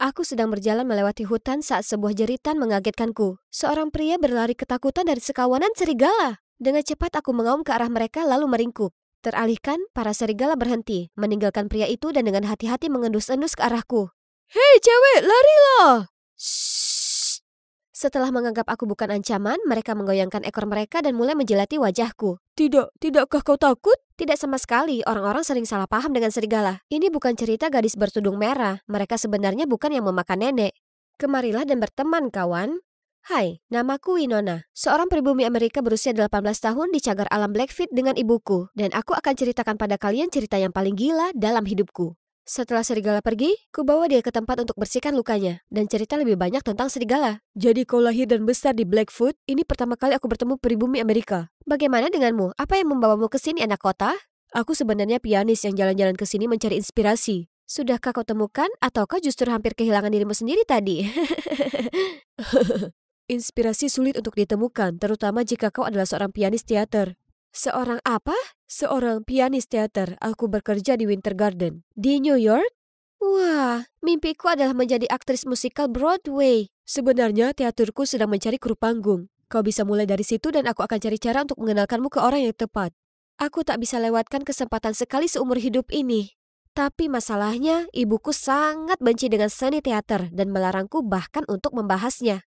Aku sedang berjalan melewati hutan saat sebuah jeritan mengagetkanku. Seorang pria berlari ketakutan dari sekawanan serigala. Dengan cepat aku mengaum ke arah mereka lalu meringkuk. Teralihkan, para serigala berhenti, meninggalkan pria itu dan dengan hati-hati mengendus-endus ke arahku. "Hei cewek, larilah!" Shh. Setelah menganggap aku bukan ancaman, mereka menggoyangkan ekor mereka dan mulai menjilati wajahku. Tidakkah kau takut? Tidak sama sekali, orang-orang sering salah paham dengan serigala. Ini bukan cerita gadis bertudung merah, mereka sebenarnya bukan yang memakan nenek. Kemarilah dan berteman, kawan. Hai, namaku Winona, seorang pribumi Amerika berusia 18 tahun di cagar alam Blackfeet dengan ibuku. Dan aku akan ceritakan pada kalian cerita yang paling gila dalam hidupku. Setelah serigala pergi, ku bawa dia ke tempat untuk bersihkan lukanya dan cerita lebih banyak tentang serigala. Jadi kau lahir dan besar di Blackfoot? Ini pertama kali aku bertemu pribumi Amerika. Bagaimana denganmu? Apa yang membawamu ke sini, anak kota? Aku sebenarnya pianis yang jalan-jalan ke sini mencari inspirasi. Sudahkah kau temukan atau kau justru hampir kehilangan dirimu sendiri tadi? Inspirasi sulit untuk ditemukan, terutama jika kau adalah seorang pianis teater. Seorang apa? Seorang pianis teater. Aku bekerja di Winter Garden. Di New York? Wah, mimpiku adalah menjadi aktris musikal Broadway. Sebenarnya teaterku sedang mencari kru panggung. Kau bisa mulai dari situ dan aku akan cari cara untuk mengenalkanmu ke orang yang tepat. Aku tak bisa lewatkan kesempatan sekali seumur hidup ini. Tapi masalahnya, ibuku sangat benci dengan seni teater dan melarangku bahkan untuk membahasnya.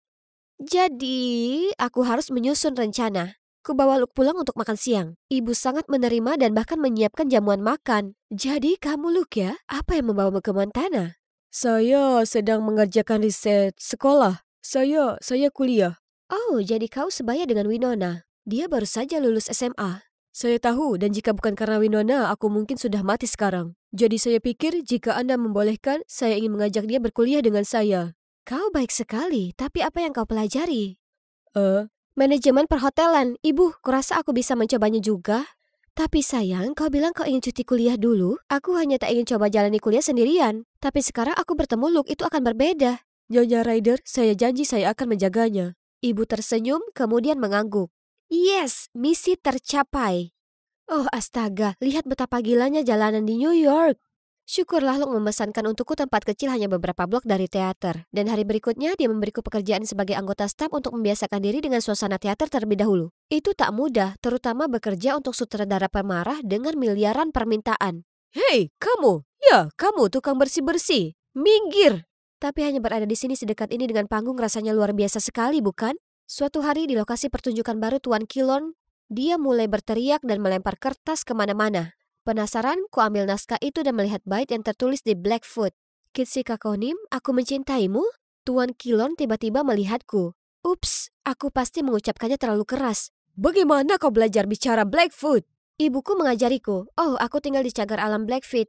Jadi, aku harus menyusun rencana. Kubawa Luke pulang untuk makan siang. Ibu sangat menerima dan bahkan menyiapkan jamuan makan. Jadi kamu Luke ya? Apa yang membawamu ke Montana? Saya sedang mengerjakan riset sekolah. Saya kuliah. Oh, jadi kau sebaya dengan Winona. Dia baru saja lulus SMA. Saya tahu dan jika bukan karena Winona, aku mungkin sudah mati sekarang. Jadi saya pikir jika Anda membolehkan, saya ingin mengajak dia berkuliah dengan saya. Kau baik sekali, tapi apa yang kau pelajari? Manajemen perhotelan. Ibu, kurasa aku bisa mencobanya juga. Tapi sayang, kau bilang kau ingin cuti kuliah dulu. Aku hanya tak ingin coba jalani kuliah sendirian. Tapi sekarang aku bertemu Luke, itu akan berbeda. Nyonya Ryder, saya janji saya akan menjaganya. Ibu tersenyum, kemudian mengangguk. Yes, misi tercapai. Oh astaga, lihat betapa gilanya jalanan di New York. Syukurlah Luke memesankan untukku tempat kecil hanya beberapa blok dari teater. Dan hari berikutnya dia memberiku pekerjaan sebagai anggota staf untuk membiasakan diri dengan suasana teater terlebih dahulu. Itu tak mudah, terutama bekerja untuk sutradara pemarah dengan miliaran permintaan. Hei, kamu! Ya, kamu tukang bersih-bersih. Minggir! Tapi hanya berada di sini sedekat ini dengan panggung rasanya luar biasa sekali, bukan? Suatu hari di lokasi pertunjukan baru Tuan Kilon, dia mulai berteriak dan melempar kertas kemana-mana. Penasaran, ku ambil naskah itu dan melihat bait yang tertulis di Blackfoot. Kitsi Kakonim, aku mencintaimu? Tuan Kilon tiba-tiba melihatku. Ups, aku pasti mengucapkannya terlalu keras. Bagaimana kau belajar bicara Blackfoot? Ibuku mengajariku. Oh, aku tinggal di cagar alam Blackfeet.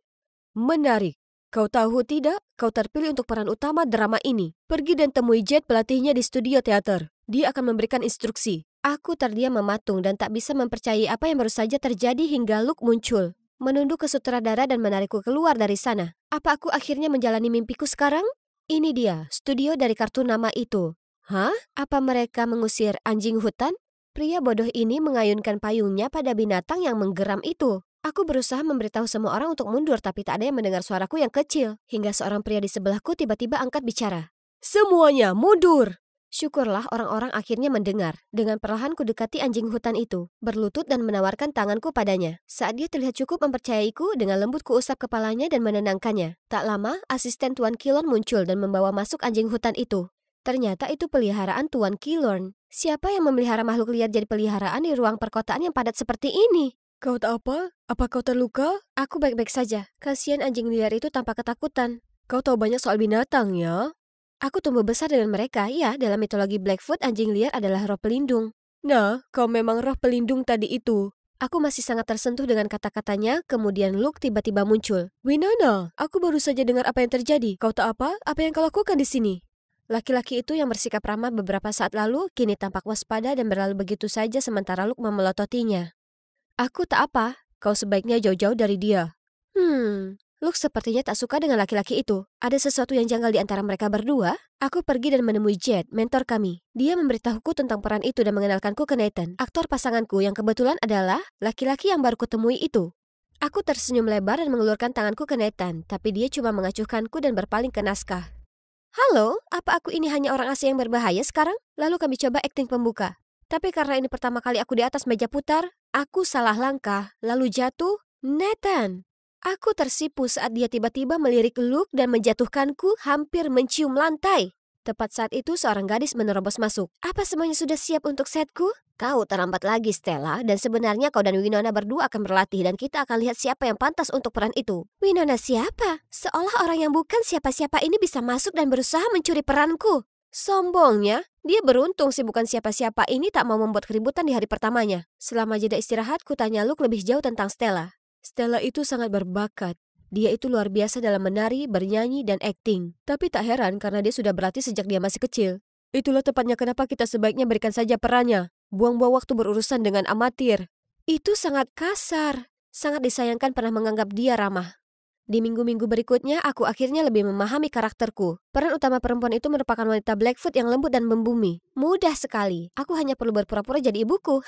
Menarik. Kau tahu tidak, kau terpilih untuk peran utama drama ini. Pergi dan temui Jet pelatihnya di studio teater. Dia akan memberikan instruksi. Aku terdiam mematung dan tak bisa mempercayai apa yang baru saja terjadi hingga Luke muncul. Menunduk ke sutradara dan menarikku keluar dari sana. Apa aku akhirnya menjalani mimpiku sekarang? Ini dia, studio dari kartun nama itu. Hah? Apa mereka mengusir anjing hutan? Pria bodoh ini mengayunkan payungnya pada binatang yang menggeram itu. Aku berusaha memberitahu semua orang untuk mundur tapi tak ada yang mendengar suaraku yang kecil. Hingga seorang pria di sebelahku tiba-tiba angkat bicara. Semuanya mundur! Syukurlah orang-orang akhirnya mendengar. Dengan perlahan ku dekati anjing hutan itu, berlutut dan menawarkan tanganku padanya. Saat dia terlihat cukup mempercayaiku, dengan lembut ku usap kepalanya dan menenangkannya. Tak lama, asisten Tuan Kilon muncul dan membawa masuk anjing hutan itu. Ternyata itu peliharaan Tuan Kilon. Siapa yang memelihara makhluk liar jadi peliharaan di ruang perkotaan yang padat seperti ini? Kau tak apa? Apa kau terluka? Aku baik-baik saja. Kasihan anjing liar itu tampak ketakutan. Kau tahu banyak soal binatang ya? Aku tumbuh besar dengan mereka, ya, dalam mitologi Blackfoot, anjing liar adalah roh pelindung. Nah, kau memang roh pelindung tadi itu. Aku masih sangat tersentuh dengan kata-katanya, kemudian Luke tiba-tiba muncul. Winona, aku baru saja dengar apa yang terjadi. Kau tak apa? Apa yang kau lakukan di sini? Laki-laki itu yang bersikap ramah beberapa saat lalu, kini tampak waspada dan berlalu begitu saja sementara Luke memelototinya. Aku tak apa, kau sebaiknya jauh-jauh dari dia. Luke sepertinya tak suka dengan laki-laki itu. Ada sesuatu yang janggal di antara mereka berdua. Aku pergi dan menemui Jet, mentor kami. Dia memberitahuku tentang peran itu dan mengenalkanku ke Nathan, aktor pasanganku yang kebetulan adalah laki-laki yang baru kutemui itu. Aku tersenyum lebar dan mengulurkan tanganku ke Nathan, tapi dia cuma mengacuhkanku dan berpaling ke naskah. Halo, apa aku ini hanya orang asing yang berbahaya sekarang? Lalu kami coba akting pembuka. Tapi karena ini pertama kali aku di atas meja putar, aku salah langkah, lalu jatuh. Nathan! Aku tersipu saat dia tiba-tiba melirik Luke dan menjatuhkanku hampir mencium lantai. Tepat saat itu seorang gadis menerobos masuk. Apa semuanya sudah siap untuk setku? Kau terlambat lagi, Stella, dan sebenarnya kau dan Winona berdua akan berlatih dan kita akan lihat siapa yang pantas untuk peran itu. Winona siapa? Seolah orang yang bukan siapa-siapa ini bisa masuk dan berusaha mencuri peranku. Sombongnya, dia beruntung si bukan siapa-siapa ini tak mau membuat keributan di hari pertamanya. Selama jeda istirahat, ku tanya Luke lebih jauh tentang Stella. Stella itu sangat berbakat. Dia itu luar biasa dalam menari, bernyanyi, dan akting. Tapi tak heran karena dia sudah berlatih sejak dia masih kecil. Itulah tepatnya kenapa kita sebaiknya berikan saja perannya. Buang-buang waktu berurusan dengan amatir. Itu sangat kasar. Sangat disayangkan pernah menganggap dia ramah. Di minggu-minggu berikutnya, aku akhirnya lebih memahami karakterku. Peran utama perempuan itu merupakan wanita Blackfoot yang lembut dan membumi. Mudah sekali. Aku hanya perlu berpura-pura jadi ibuku.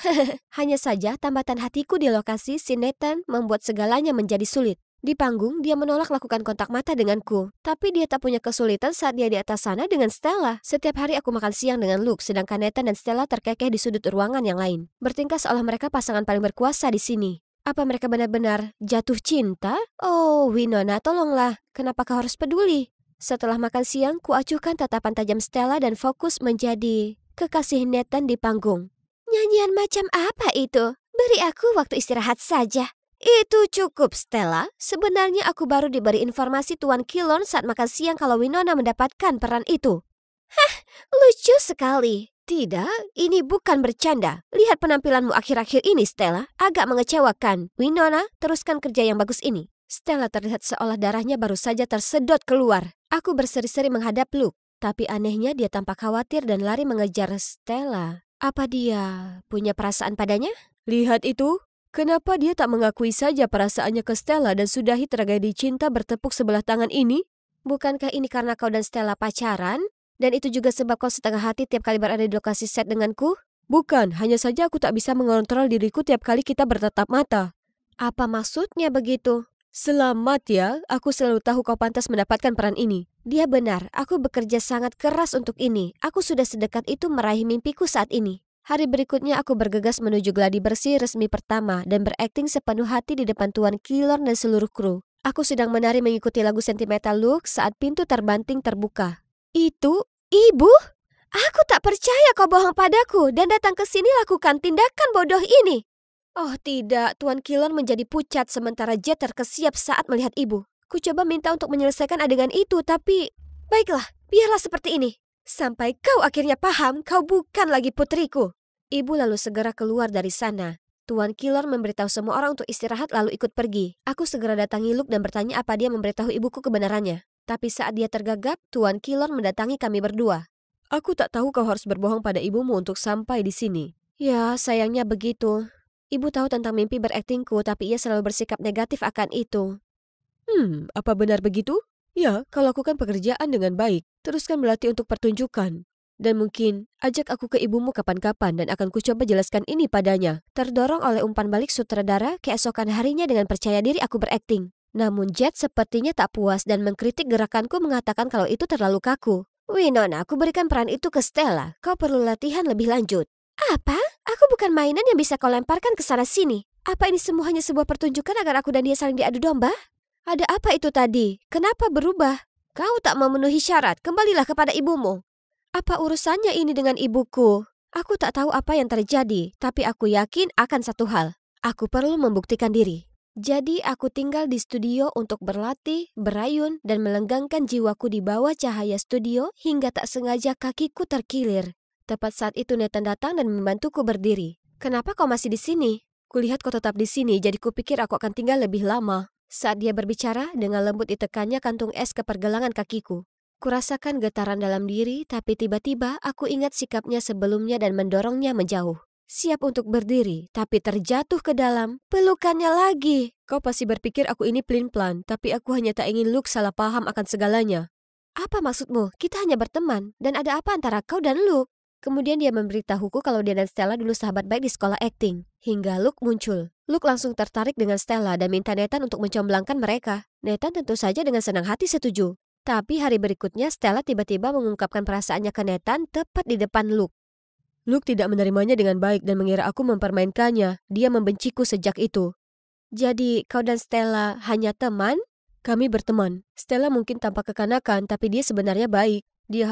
Hanya saja, tambatan hatiku di lokasi si Nathan membuat segalanya menjadi sulit. Di panggung, dia menolak lakukan kontak mata denganku. Tapi dia tak punya kesulitan saat dia di atas sana dengan Stella. Setiap hari aku makan siang dengan Luke, sedangkan Nathan dan Stella terkekeh di sudut ruangan yang lain. Bertingkah seolah mereka pasangan paling berkuasa di sini. Apa mereka benar-benar jatuh cinta? Oh, Winona, tolonglah. Kenapa kau harus peduli? Setelah makan siang, kuacuhkan tatapan tajam Stella dan fokus menjadi kekasih Nathan di panggung. Nyanyian macam apa itu? Beri aku waktu istirahat saja. Itu cukup, Stella. Sebenarnya aku baru diberi informasi Tuan Kilon saat makan siang kalau Winona mendapatkan peran itu. Hah, lucu sekali. Tidak, ini bukan bercanda. Lihat penampilanmu akhir-akhir ini, Stella. Agak mengecewakan. Winona, teruskan kerja yang bagus ini. Stella terlihat seolah darahnya baru saja tersedot keluar. Aku berseri-seri menghadap Luke. Tapi anehnya dia tampak khawatir dan lari mengejar Stella. Apa dia punya perasaan padanya? Lihat itu. Kenapa dia tak mengakui saja perasaannya ke Stella dan sudahi tragedi cinta bertepuk sebelah tangan ini? Bukankah ini karena kau dan Stella pacaran? Dan itu juga sebab kau setengah hati tiap kali berada di lokasi set denganku? Bukan, hanya saja aku tak bisa mengontrol diriku tiap kali kita bertatap mata. Apa maksudnya begitu? Selamat ya, aku selalu tahu kau pantas mendapatkan peran ini. Dia benar, aku bekerja sangat keras untuk ini. Aku sudah sedekat itu meraih mimpiku saat ini. Hari berikutnya aku bergegas menuju gladi bersih resmi pertama dan berakting sepenuh hati di depan Tuan Kilor dan seluruh kru. Aku sedang menari mengikuti lagu sentimental Luke saat pintu terbanting terbuka. Itu ibu? Aku tak percaya kau bohong padaku dan datang ke sini lakukan tindakan bodoh ini. Oh tidak, Tuan Kilor menjadi pucat sementara Jet terkesiap saat melihat ibu. Ku coba minta untuk menyelesaikan adegan itu tapi... Baiklah, biarlah seperti ini. Sampai kau akhirnya paham kau bukan lagi putriku. Ibu lalu segera keluar dari sana. Tuan Kilor memberitahu semua orang untuk istirahat lalu ikut pergi. Aku segera datangi Luke dan bertanya apa dia memberitahu ibuku kebenarannya. Tapi saat dia tergagap, Tuan Kilor mendatangi kami berdua. Aku tak tahu kau harus berbohong pada ibumu untuk sampai di sini. Ya, sayangnya begitu. Ibu tahu tentang mimpi beraktingku, tapi ia selalu bersikap negatif akan itu. Apa benar begitu? Ya, kau lakukan pekerjaan dengan baik. Teruskan berlatih untuk pertunjukan. Dan mungkin, ajak aku ke ibumu kapan-kapan dan akan kucoba jelaskan ini padanya. Terdorong oleh umpan balik sutradara, keesokan harinya dengan percaya diri aku berakting. Namun Jet sepertinya tak puas dan mengkritik gerakanku mengatakan kalau itu terlalu kaku. Winona, aku berikan peran itu ke Stella. Kau perlu latihan lebih lanjut. Apa? Aku bukan mainan yang bisa kau lemparkan ke sana-sini. Apa ini semua hanya sebuah pertunjukan agar aku dan dia saling diadu domba? Ada apa itu tadi? Kenapa berubah? Kau tak memenuhi syarat, kembalilah kepada ibumu. Apa urusannya ini dengan ibuku? Aku tak tahu apa yang terjadi, tapi aku yakin akan satu hal. Aku perlu membuktikan diri. Jadi aku tinggal di studio untuk berlatih, berayun, dan melenggangkan jiwaku di bawah cahaya studio hingga tak sengaja kakiku terkilir. Tepat saat itu Nathan datang dan membantuku berdiri. Kenapa kau masih di sini? Kulihat kau tetap di sini, jadi kupikir aku akan tinggal lebih lama. Saat dia berbicara, dengan lembut ditekannya kantung es ke pergelangan kakiku. Kurasakan getaran dalam diri, tapi tiba-tiba aku ingat sikapnya sebelumnya dan mendorongnya menjauh. Siap untuk berdiri, tapi terjatuh ke dalam pelukannya lagi. Kau pasti berpikir aku ini pelin-pelan, tapi aku hanya tak ingin Luke salah paham akan segalanya. Apa maksudmu? Kita hanya berteman, dan ada apa antara kau dan Luke? Kemudian dia memberitahuku kalau dia dan Stella dulu sahabat baik di sekolah akting. Hingga Luke muncul. Luke langsung tertarik dengan Stella dan minta Nathan untuk mencomblangkan mereka. Nathan tentu saja dengan senang hati setuju. Tapi hari berikutnya Stella tiba-tiba mengungkapkan perasaannya ke Nathan tepat di depan Luke. Luke tidak menerimanya dengan baik dan mengira aku mempermainkannya. Dia membenciku sejak itu. Jadi, kau dan Stella hanya teman? Kami berteman. Stella mungkin tampak kekanakan, tapi dia sebenarnya baik. Dia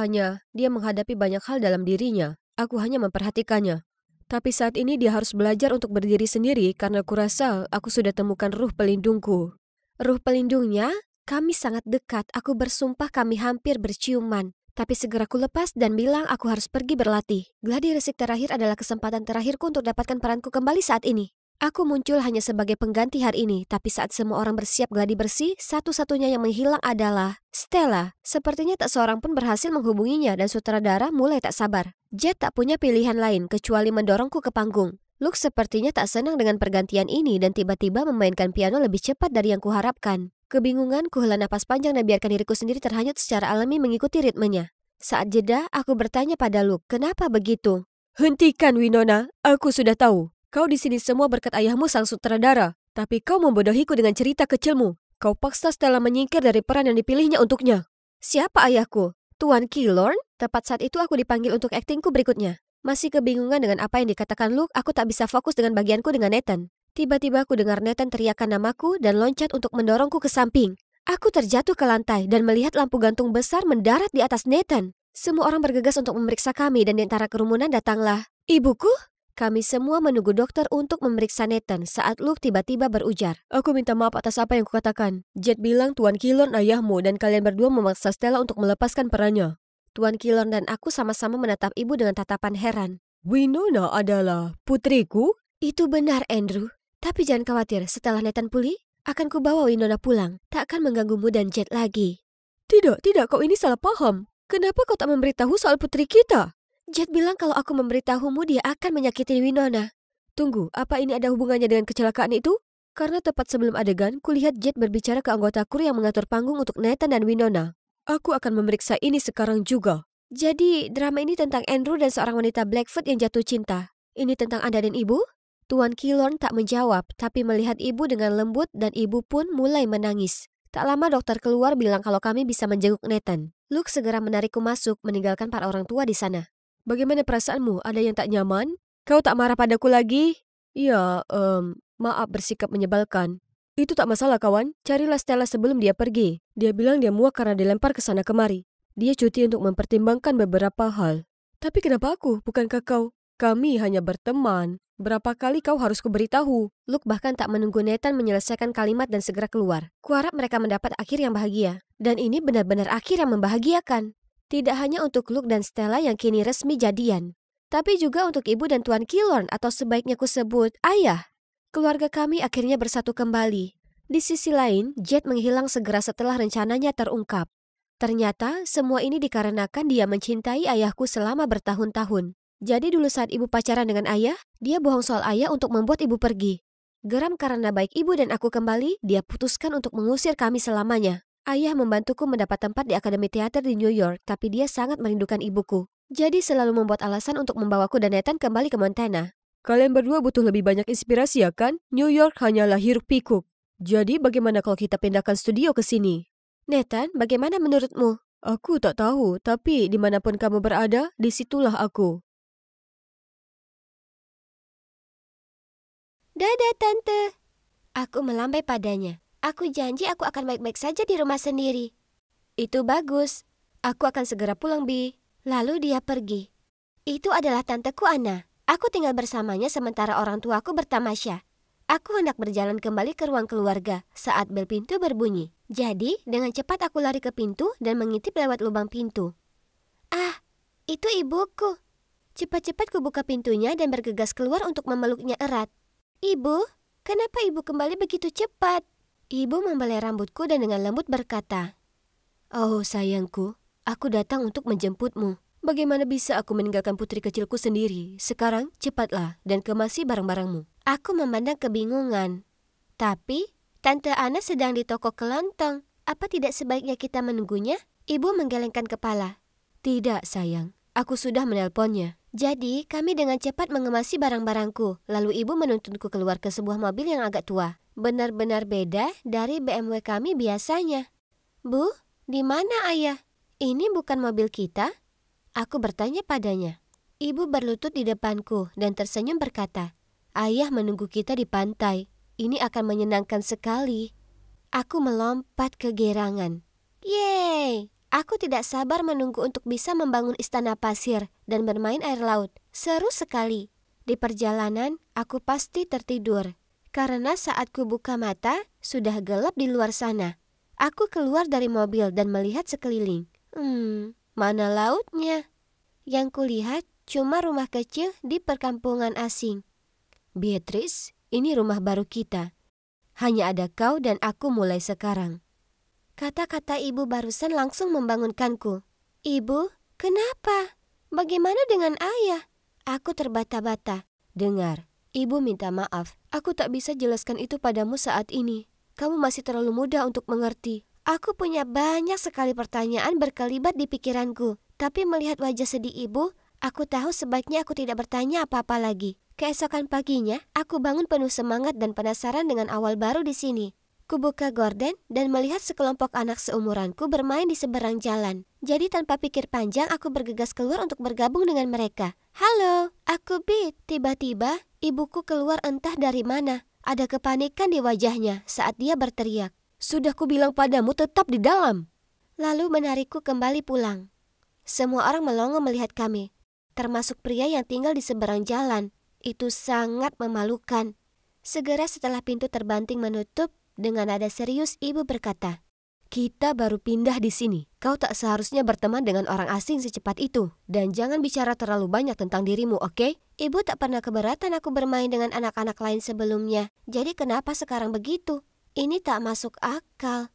menghadapi banyak hal dalam dirinya. Aku hanya memperhatikannya. Tapi saat ini dia harus belajar untuk berdiri sendiri karena kurasa aku sudah temukan ruh pelindungku. Ruh pelindungnya? Kami sangat dekat. Aku bersumpah kami hampir berciuman. Tapi segera aku lepas dan bilang aku harus pergi berlatih. Gladi resik terakhir adalah kesempatan terakhirku untuk dapatkan peranku kembali saat ini. Aku muncul hanya sebagai pengganti hari ini, tapi saat semua orang bersiap gladi bersih, satu-satunya yang menghilang adalah Stella. Sepertinya tak seorang pun berhasil menghubunginya dan sutradara mulai tak sabar. Jet tak punya pilihan lain kecuali mendorongku ke panggung. Luke sepertinya tak senang dengan pergantian ini dan tiba-tiba memainkan piano lebih cepat dari yang kuharapkan. Kebingungan, kuhela napas panjang dan biarkan diriku sendiri terhanyut secara alami mengikuti ritmenya. Saat jeda, aku bertanya pada Luke, kenapa begitu? Hentikan Winona, aku sudah tahu. Kau di sini semua berkat ayahmu sang sutradara. Tapi kau membodohiku dengan cerita kecilmu. Kau paksa Stella menyingkir dari peran yang dipilihnya untuknya. Siapa ayahku? Tuan Killorn? Tepat saat itu aku dipanggil untuk aktingku berikutnya. Masih kebingungan dengan apa yang dikatakan Luke, aku tak bisa fokus dengan bagianku dengan Nathan. Tiba-tiba aku dengar Nathan teriakkan namaku dan loncat untuk mendorongku ke samping. Aku terjatuh ke lantai dan melihat lampu gantung besar mendarat di atas Nathan. Semua orang bergegas untuk memeriksa kami dan di antara kerumunan datanglah ibuku. Kami semua menunggu dokter untuk memeriksa Nathan saat Luke tiba-tiba berujar. Aku minta maaf atas apa yang kukatakan. Jet bilang Tuan Killorn ayahmu dan kalian berdua memaksa Stella untuk melepaskan perannya. Tuan Killorn dan aku sama-sama menatap ibu dengan tatapan heran. Winona adalah putriku? Itu benar, Andrew. Tapi jangan khawatir, setelah Nathan pulih, akan kubawa Winona pulang. Tak akan mengganggumu dan Jet lagi. Tidak, kau ini salah paham. Kenapa kau tak memberitahu soal putri kita? Jet bilang kalau aku memberitahumu dia akan menyakiti Winona. Tunggu, apa ini ada hubungannya dengan kecelakaan itu? Karena tepat sebelum adegan, kulihat Jet berbicara ke anggota kru yang mengatur panggung untuk Nathan dan Winona. Aku akan memeriksa ini sekarang juga. Jadi, drama ini tentang Andrew dan seorang wanita Blackfoot yang jatuh cinta. Ini tentang Anda dan Ibu? Tuan Killorn tak menjawab, tapi melihat ibu dengan lembut dan ibu pun mulai menangis. Tak lama dokter keluar bilang kalau kami bisa menjenguk Nathan. Luke segera menarikku masuk, meninggalkan para orang tua di sana. Bagaimana perasaanmu? Ada yang tak nyaman? Kau tak marah padaku lagi? Ya, maaf bersikap menyebalkan. Itu tak masalah kawan, carilah Stella sebelum dia pergi. Dia bilang dia muak karena dilempar ke sana kemari. Dia cuti untuk mempertimbangkan beberapa hal. Tapi kenapa aku? Bukankah kau? Kami hanya berteman. Berapa kali kau harus kuberitahu? Luke bahkan tak menunggu Nathan menyelesaikan kalimat dan segera keluar. Kuharap mereka mendapat akhir yang bahagia. Dan ini benar-benar akhir yang membahagiakan. Tidak hanya untuk Luke dan Stella yang kini resmi jadian, tapi juga untuk ibu dan Tuan Killorn atau sebaiknya kusebut ayah. Keluarga kami akhirnya bersatu kembali. Di sisi lain, Jet menghilang segera setelah rencananya terungkap. Ternyata semua ini dikarenakan dia mencintai ayahku selama bertahun-tahun. Jadi dulu saat ibu pacaran dengan ayah, dia bohong soal ayah untuk membuat ibu pergi. Geram karena baik ibu dan aku kembali, dia putuskan untuk mengusir kami selamanya. Ayah membantuku mendapat tempat di Akademi Teater di New York, tapi dia sangat merindukan ibuku. Jadi selalu membuat alasan untuk membawaku dan Nathan kembali ke Montana. Kalian berdua butuh lebih banyak inspirasi ya kan? New York hanyalah hiruk pikuk. Jadi bagaimana kalau kita pindahkan studio ke sini? Nathan, bagaimana menurutmu? Aku tak tahu, tapi dimanapun kamu berada, disitulah aku. Dadah Tante. Aku melambai padanya. Aku janji aku akan baik-baik saja di rumah sendiri. Itu bagus. Aku akan segera pulang, Bi. Lalu dia pergi. Itu adalah tanteku Anna. Aku tinggal bersamanya sementara orang tuaku bertamasya. Aku hendak berjalan kembali ke ruang keluarga saat bel pintu berbunyi. Jadi, dengan cepat aku lari ke pintu dan mengintip lewat lubang pintu. Ah, itu ibuku. Cepat-cepat ku buka pintunya dan bergegas keluar untuk memeluknya erat. Ibu, kenapa ibu kembali begitu cepat? Ibu membelai rambutku dan dengan lembut berkata, "Oh sayangku, aku datang untuk menjemputmu. Bagaimana bisa aku meninggalkan putri kecilku sendiri? Sekarang cepatlah dan kemasi barang-barangmu." Aku memandang kebingungan. Tapi, Tante Anna sedang di toko kelontong. Apa tidak sebaiknya kita menunggunya? Ibu menggelengkan kepala. Tidak sayang, aku sudah menelponnya. Jadi, kami dengan cepat mengemasi barang-barangku. Lalu ibu menuntunku keluar ke sebuah mobil yang agak tua. Benar-benar beda dari BMW kami biasanya. Bu, Di mana ayah? Ini bukan mobil kita? Aku bertanya padanya. Ibu berlutut di depanku dan tersenyum berkata, ayah menunggu kita di pantai. Ini akan menyenangkan sekali. Aku melompat kegirangan. Yeay! Aku tidak sabar menunggu untuk bisa membangun istana pasir dan bermain air laut. Seru sekali. Di perjalanan, aku pasti tertidur. Karena saat ku buka mata, sudah gelap di luar sana. Aku keluar dari mobil dan melihat sekeliling. Mana lautnya? Yang kulihat cuma rumah kecil di perkampungan asing. Beatrice, ini rumah baru kita. Hanya ada kau dan aku mulai sekarang. Kata-kata ibu barusan langsung membangunkanku. Ibu, kenapa? Bagaimana dengan ayah? Aku terbata-bata. Dengar, ibu minta maaf. Aku tak bisa jelaskan itu padamu saat ini. Kamu masih terlalu muda untuk mengerti. Aku punya banyak sekali pertanyaan berkelibat di pikiranku. Tapi melihat wajah sedih ibu, aku tahu sebaiknya aku tidak bertanya apa-apa lagi. Keesokan paginya, aku bangun penuh semangat dan penasaran dengan awal baru di sini. Kubuka gorden dan melihat sekelompok anak seumuranku bermain di seberang jalan. Jadi tanpa pikir panjang aku bergegas keluar untuk bergabung dengan mereka. Halo, aku Beat. Tiba-tiba ibuku keluar entah dari mana. Ada kepanikan di wajahnya saat dia berteriak. Sudah kubilang padamu tetap di dalam. Lalu menarikku kembali pulang. Semua orang melongo melihat kami. Termasuk pria yang tinggal di seberang jalan. Itu sangat memalukan. Segera setelah pintu terbanting menutup, dengan nada serius ibu berkata, kita baru pindah di sini. Kau tak seharusnya berteman dengan orang asing secepat itu. Dan jangan bicara terlalu banyak tentang dirimu, oke? Ibu tak pernah keberatan aku bermain dengan anak-anak lain sebelumnya. Jadi kenapa sekarang begitu? Ini tak masuk akal.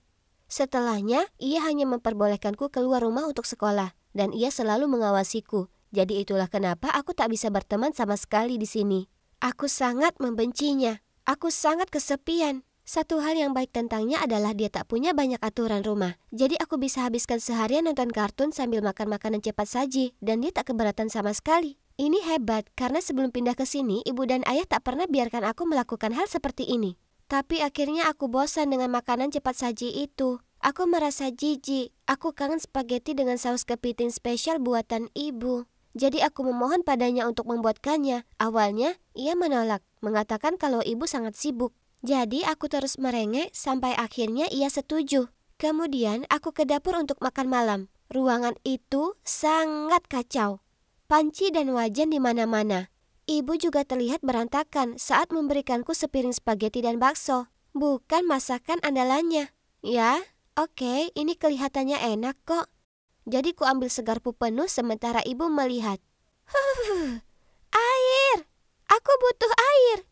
Setelahnya, ia hanya memperbolehkanku keluar rumah untuk sekolah. Dan ia selalu mengawasiku. Jadi itulah kenapa aku tak bisa berteman sama sekali di sini. Aku sangat membencinya. Aku sangat kesepian. Satu hal yang baik tentangnya adalah dia tak punya banyak aturan rumah. Jadi aku bisa habiskan seharian nonton kartun sambil makan makanan cepat saji. Dan dia tak keberatan sama sekali. Ini hebat karena sebelum pindah ke sini, ibu dan ayah tak pernah biarkan aku melakukan hal seperti ini. Tapi akhirnya aku bosan dengan makanan cepat saji itu. Aku merasa jijik. Aku kangen spaghetti dengan saus kepiting spesial buatan ibu. Jadi aku memohon padanya untuk membuatkannya. Awalnya ia menolak, mengatakan kalau ibu sangat sibuk. Jadi aku terus merengek sampai akhirnya ia setuju. Kemudian aku ke dapur untuk makan malam. Ruangan itu sangat kacau. Panci dan wajan di mana-mana. Ibu juga terlihat berantakan saat memberikanku sepiring spaghetti dan bakso. Bukan masakan andalannya. Ya, oke, ini kelihatannya enak kok. Jadi ku ambil segarpu penuh sementara ibu melihat. Air! Aku butuh air!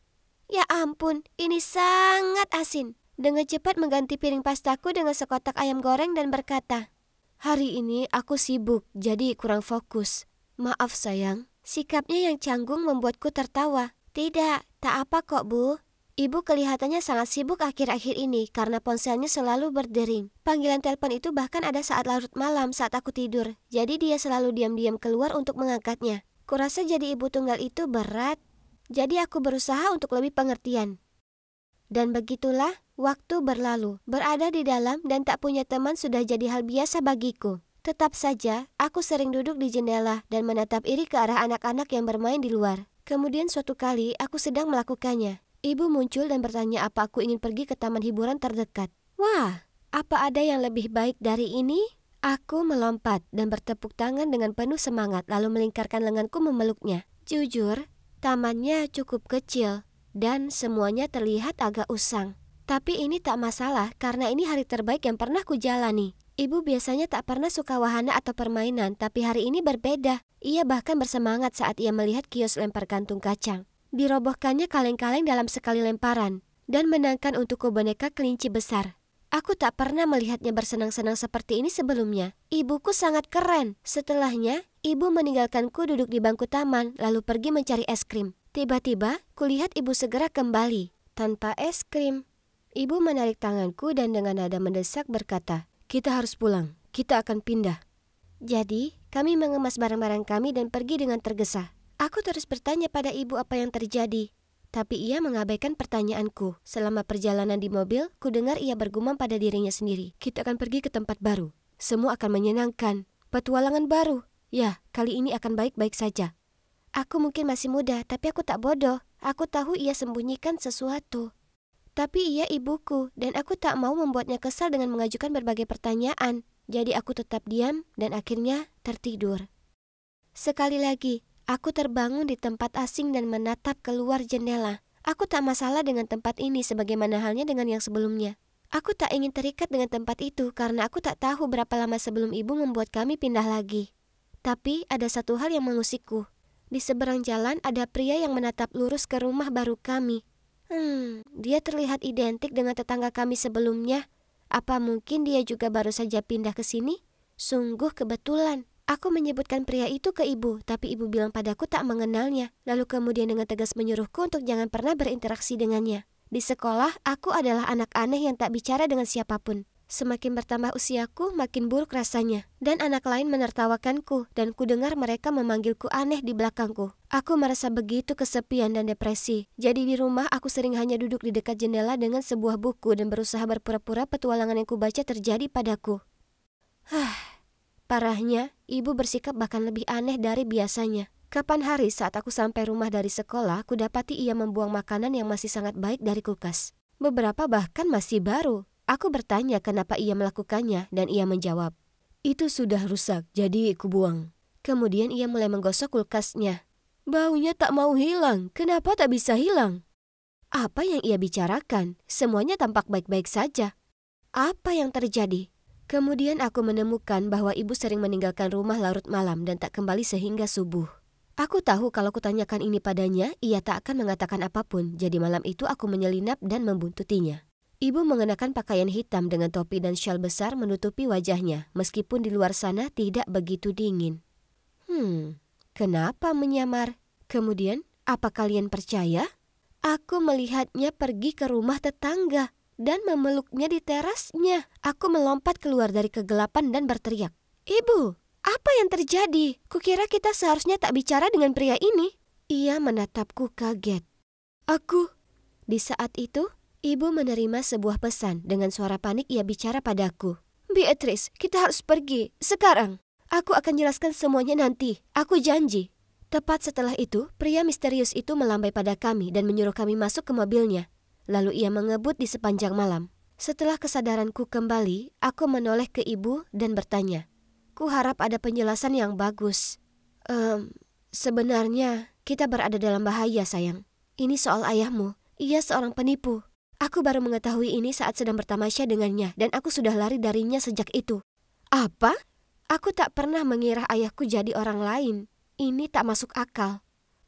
Ya ampun, ini sangat asin. Dengan cepat mengganti piring pastaku dengan sekotak ayam goreng dan berkata, hari ini aku sibuk, jadi kurang fokus. Maaf sayang. Sikapnya yang canggung membuatku tertawa. Tidak, tak apa kok bu. Ibu kelihatannya sangat sibuk akhir-akhir ini karena ponselnya selalu berdering. Panggilan telepon itu bahkan ada saat larut malam saat aku tidur. Jadi dia selalu diam-diam keluar untuk mengangkatnya. Kurasa jadi ibu tunggal itu berat. Jadi aku berusaha untuk lebih pengertian. Dan begitulah waktu berlalu. Berada di dalam dan tak punya teman sudah jadi hal biasa bagiku. Tetap saja, aku sering duduk di jendela dan menatap iri ke arah anak-anak yang bermain di luar. Kemudian suatu kali aku sedang melakukannya. Ibu muncul dan bertanya apa aku ingin pergi ke taman hiburan terdekat. Wah, apa ada yang lebih baik dari ini? Aku melompat dan bertepuk tangan dengan penuh semangat lalu melingkarkan lenganku memeluknya. Jujur, tamannya cukup kecil dan semuanya terlihat agak usang. Tapi ini tak masalah karena ini hari terbaik yang pernah kujalani. Ibu biasanya tak pernah suka wahana atau permainan, tapi hari ini berbeda. Ia bahkan bersemangat saat ia melihat kios lempar kantung kacang. Dirobohkannya kaleng-kaleng dalam sekali lemparan dan menangkan untukku boneka kelinci besar. Aku tak pernah melihatnya bersenang-senang seperti ini sebelumnya. Ibuku sangat keren. Setelahnya, ibu meninggalkanku duduk di bangku taman lalu pergi mencari es krim. Tiba-tiba, kulihat ibu segera kembali tanpa es krim. Ibu menarik tanganku dan dengan nada mendesak berkata, kita harus pulang, kita akan pindah. Jadi, kami mengemas barang-barang kami dan pergi dengan tergesa. Aku terus bertanya pada ibu apa yang terjadi. Tapi ia mengabaikan pertanyaanku. Selama perjalanan di mobil, ku dengar ia bergumam pada dirinya sendiri. Kita akan pergi ke tempat baru. Semua akan menyenangkan. Petualangan baru. Ya, kali ini akan baik-baik saja. Aku mungkin masih muda, tapi aku tak bodoh. Aku tahu ia sembunyikan sesuatu. Tapi ia ibuku, dan aku tak mau membuatnya kesal dengan mengajukan berbagai pertanyaan. Jadi aku tetap diam dan akhirnya tertidur. Sekali lagi, aku terbangun di tempat asing dan menatap keluar jendela. Aku tak masalah dengan tempat ini sebagaimana halnya dengan yang sebelumnya. Aku tak ingin terikat dengan tempat itu karena aku tak tahu berapa lama sebelum ibu membuat kami pindah lagi. Tapi ada satu hal yang mengusikku. Di seberang jalan ada pria yang menatap lurus ke rumah baru kami. Dia terlihat identik dengan tetangga kami sebelumnya. Apa mungkin dia juga baru saja pindah ke sini? Sungguh kebetulan. Aku menyebutkan pria itu ke ibu, tapi ibu bilang padaku tak mengenalnya. Lalu kemudian dengan tegas menyuruhku untuk jangan pernah berinteraksi dengannya. Di sekolah, aku adalah anak aneh yang tak bicara dengan siapapun. Semakin bertambah usiaku, makin buruk rasanya. Dan anak lain menertawakanku, dan kudengar mereka memanggilku aneh di belakangku. Aku merasa begitu kesepian dan depresi. Jadi di rumah aku sering hanya duduk di dekat jendela dengan sebuah buku dan berusaha berpura-pura petualangan yang kubaca terjadi padaku. Parahnya, ibu bersikap bahkan lebih aneh dari biasanya. Kapan hari saat aku sampai rumah dari sekolah, kudapati ia membuang makanan yang masih sangat baik dari kulkas. Beberapa bahkan masih baru. Aku bertanya kenapa ia melakukannya dan ia menjawab, "Itu sudah rusak, jadi kubuang." Kemudian ia mulai menggosok kulkasnya. Baunya tak mau hilang. Kenapa tak bisa hilang? Apa yang ia bicarakan? Semuanya tampak baik-baik saja. Apa yang terjadi? Kemudian aku menemukan bahwa ibu sering meninggalkan rumah larut malam dan tak kembali sehingga subuh. Aku tahu kalau kutanyakan ini padanya, ia tak akan mengatakan apapun. Jadi malam itu aku menyelinap dan membuntutinya. Ibu mengenakan pakaian hitam dengan topi dan syal besar menutupi wajahnya, meskipun di luar sana tidak begitu dingin. Kenapa menyamar? Kemudian, apa kalian percaya? Aku melihatnya pergi ke rumah tetangga dan memeluknya di terasnya. Aku melompat keluar dari kegelapan dan berteriak, "Ibu, apa yang terjadi? Kukira kita seharusnya tak bicara dengan pria ini." Ia menatapku kaget. Di saat itu, ibu menerima sebuah pesan. Dengan suara panik ia bicara padaku. "Beatrice, kita harus pergi. Sekarang. Aku akan jelaskan semuanya nanti. Aku janji." Tepat setelah itu, pria misterius itu melambai pada kami dan menyuruh kami masuk ke mobilnya. Lalu ia mengebut di sepanjang malam. Setelah kesadaranku kembali, aku menoleh ke ibu dan bertanya, "Ku harap ada penjelasan yang bagus." Sebenarnya kita berada dalam bahaya, sayang. Ini soal ayahmu. Ia seorang penipu. Aku baru mengetahui ini saat sedang bertamasya dengannya dan aku sudah lari darinya sejak itu." "Apa? Aku tak pernah mengira ayahku jadi orang lain. Ini tak masuk akal."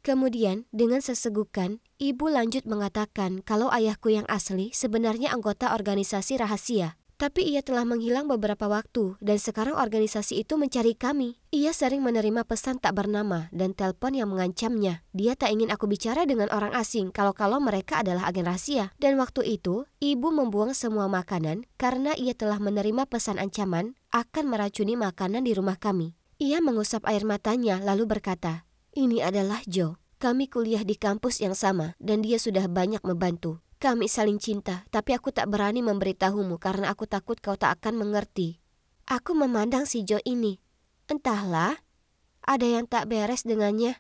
Kemudian dengan sesegukan, ibu lanjut mengatakan kalau ayahku yang asli sebenarnya anggota organisasi rahasia. Tapi ia telah menghilang beberapa waktu dan sekarang organisasi itu mencari kami. Ia sering menerima pesan tak bernama dan telepon yang mengancamnya. Dia tak ingin aku bicara dengan orang asing kalau mereka adalah agen rahasia. Dan waktu itu, ibu membuang semua makanan karena ia telah menerima pesan ancaman akan meracuni makanan di rumah kami. Ia mengusap air matanya lalu berkata, "Ini adalah Joe. Kami kuliah di kampus yang sama dan dia sudah banyak membantu. Kami saling cinta, tapi aku tak berani memberitahumu karena aku takut kau tak akan mengerti." Aku memandang si Joe ini. Entahlah, ada yang tak beres dengannya.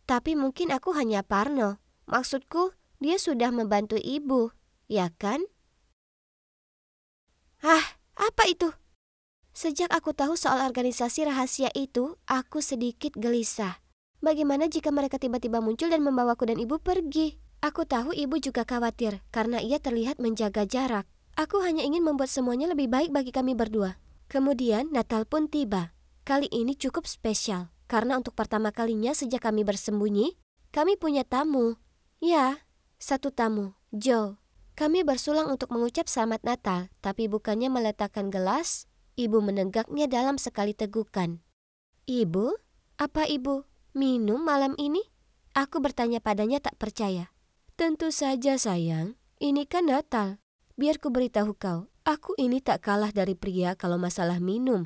Tapi mungkin aku hanya parno. Maksudku, dia sudah membantu ibu, ya kan? Apa itu? Sejak aku tahu soal organisasi rahasia itu, aku sedikit gelisah. Bagaimana jika mereka tiba-tiba muncul dan membawaku dan ibu pergi? Aku tahu ibu juga khawatir karena ia terlihat menjaga jarak. Aku hanya ingin membuat semuanya lebih baik bagi kami berdua. Kemudian Natal pun tiba. Kali ini cukup spesial karena untuk pertama kalinya sejak kami bersembunyi, kami punya tamu. Ya, satu tamu, Joe. Kami bersulang untuk mengucap selamat Natal, tapi bukannya meletakkan gelas, ibu menenggaknya dalam sekali tegukan. "Ibu? Apa ibu minum malam ini?" Aku bertanya padanya tak percaya. "Tentu saja sayang, ini kan Natal. Biar ku beritahu kau, aku ini tak kalah dari pria kalau masalah minum."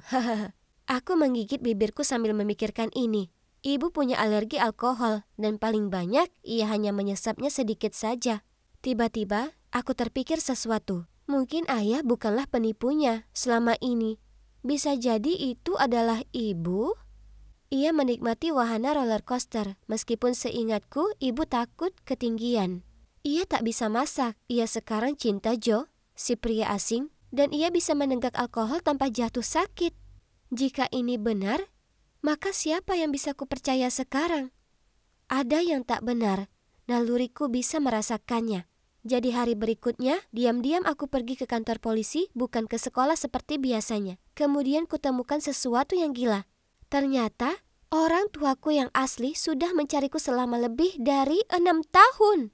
Aku menggigit bibirku sambil memikirkan ini. Ibu punya alergi alkohol dan paling banyak ia hanya menyesapnya sedikit saja. Tiba-tiba aku terpikir sesuatu. Mungkin ayah bukanlah penipunya selama ini. Bisa jadi itu adalah ibu? Ia menikmati wahana roller coaster. Meskipun seingatku, ibu takut ketinggian. Ia tak bisa masak. Ia sekarang cinta Joe, si pria asing, dan ia bisa menenggak alkohol tanpa jatuh sakit. Jika ini benar, maka siapa yang bisa kupercaya sekarang? Ada yang tak benar. Naluriku bisa merasakannya. Jadi hari berikutnya, diam-diam aku pergi ke kantor polisi, bukan ke sekolah seperti biasanya. Kemudian kutemukan sesuatu yang gila. Ternyata, orang tuaku yang asli sudah mencariku selama lebih dari 6 tahun.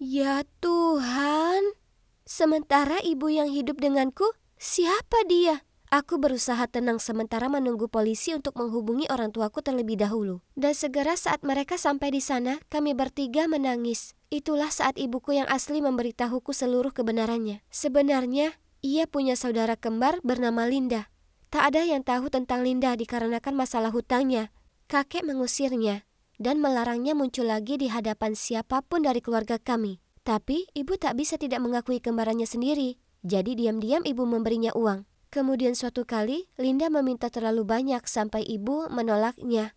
Ya Tuhan! Sementara ibu yang hidup denganku, siapa dia? Aku berusaha tenang sementara menunggu polisi untuk menghubungi orang tuaku terlebih dahulu. Dan segera saat mereka sampai di sana, kami bertiga menangis. Itulah saat ibuku yang asli memberitahuku seluruh kebenarannya. Sebenarnya, ia punya saudara kembar bernama Linda. Tak ada yang tahu tentang Linda dikarenakan masalah hutangnya. Kakek mengusirnya dan melarangnya muncul lagi di hadapan siapapun dari keluarga kami. Tapi ibu tak bisa tidak mengakui kembarannya sendiri. Jadi diam-diam ibu memberinya uang. Kemudian suatu kali, Linda meminta terlalu banyak sampai ibu menolaknya.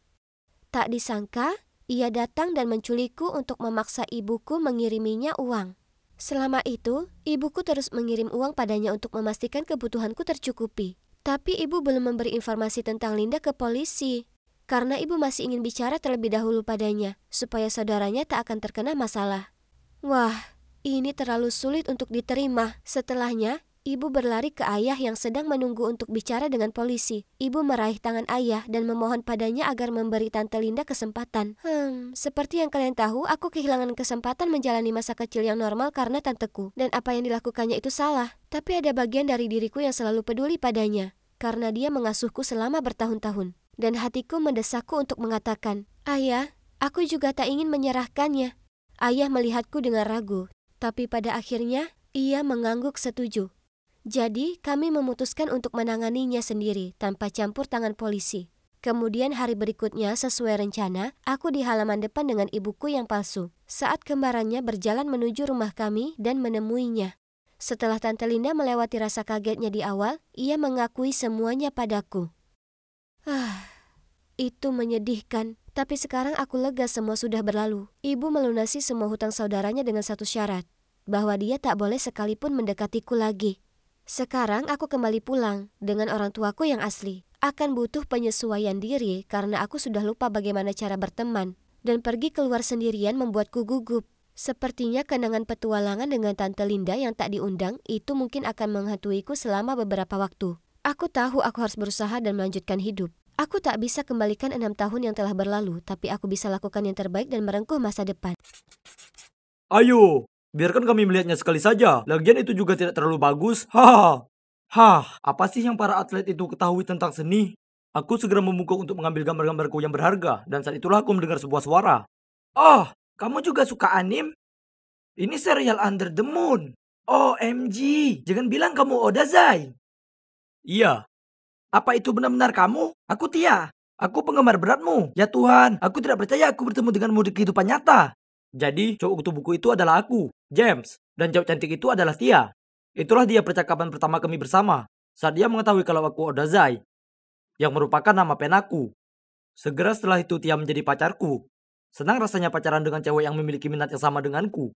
Tak disangka, ia datang dan menculikku untuk memaksa ibuku mengiriminya uang. Selama itu, ibuku terus mengirim uang padanya untuk memastikan kebutuhanku tercukupi. Tapi ibu belum memberi informasi tentang Linda ke polisi. Karena ibu masih ingin bicara terlebih dahulu padanya, supaya saudaranya tak akan terkena masalah. Wah, ini terlalu sulit untuk diterima. Setelahnya, ibu berlari ke ayah yang sedang menunggu untuk bicara dengan polisi. Ibu meraih tangan ayah dan memohon padanya agar memberi Tante Linda kesempatan. Seperti yang kalian tahu, aku kehilangan kesempatan menjalani masa kecil yang normal karena tanteku. Dan apa yang dilakukannya itu salah. Tapi ada bagian dari diriku yang selalu peduli padanya. Karena dia mengasuhku selama bertahun-tahun. Dan hatiku mendesakku untuk mengatakan, "Ayah, aku juga tak ingin menyerahkannya." Ayah melihatku dengan ragu. Tapi pada akhirnya, ia mengangguk setuju. Jadi, kami memutuskan untuk menanganinya sendiri, tanpa campur tangan polisi. Kemudian hari berikutnya, sesuai rencana, aku di halaman depan dengan ibuku yang palsu. Saat kembarannya berjalan menuju rumah kami dan menemuinya. Setelah Tante Linda melewati rasa kagetnya di awal, ia mengakui semuanya padaku. Itu menyedihkan. Tapi sekarang aku lega semua sudah berlalu. Ibu melunasi semua hutang saudaranya dengan satu syarat. Bahwa dia tak boleh sekalipun mendekatiku lagi. Sekarang aku kembali pulang dengan orang tuaku yang asli. Akan butuh penyesuaian diri karena aku sudah lupa bagaimana cara berteman. Dan pergi keluar sendirian membuatku gugup. Sepertinya kenangan petualangan dengan Tante Linda yang tak diundang itu mungkin akan menghantuiku selama beberapa waktu. Aku tahu aku harus berusaha dan melanjutkan hidup. Aku tak bisa kembalikan 6 tahun yang telah berlalu, tapi aku bisa lakukan yang terbaik dan merengkuh masa depan. Ayo, biarkan kami melihatnya sekali saja. Lagian itu juga tidak terlalu bagus. Hah, apa sih yang para atlet itu ketahui tentang seni? Aku segera membungkuk untuk mengambil gambar-gambarku yang berharga, dan saat itulah aku mendengar sebuah suara. Oh, kamu juga suka anim? Ini serial Under the Moon. OMG, jangan bilang kamu Odazai. Iya. Apa itu benar-benar kamu? Aku Tia. Aku penggemar beratmu. Ya Tuhan, aku tidak percaya aku bertemu denganmu di kehidupan nyata. Jadi, cowok kutu buku itu adalah aku, James. Dan cowok cantik itu adalah Tia. Itulah dia percakapan pertama kami bersama. Saat dia mengetahui kalau aku Odazai, yang merupakan nama penaku. Segera setelah itu Tia menjadi pacarku. Senang rasanya pacaran dengan cewek yang memiliki minat yang sama denganku.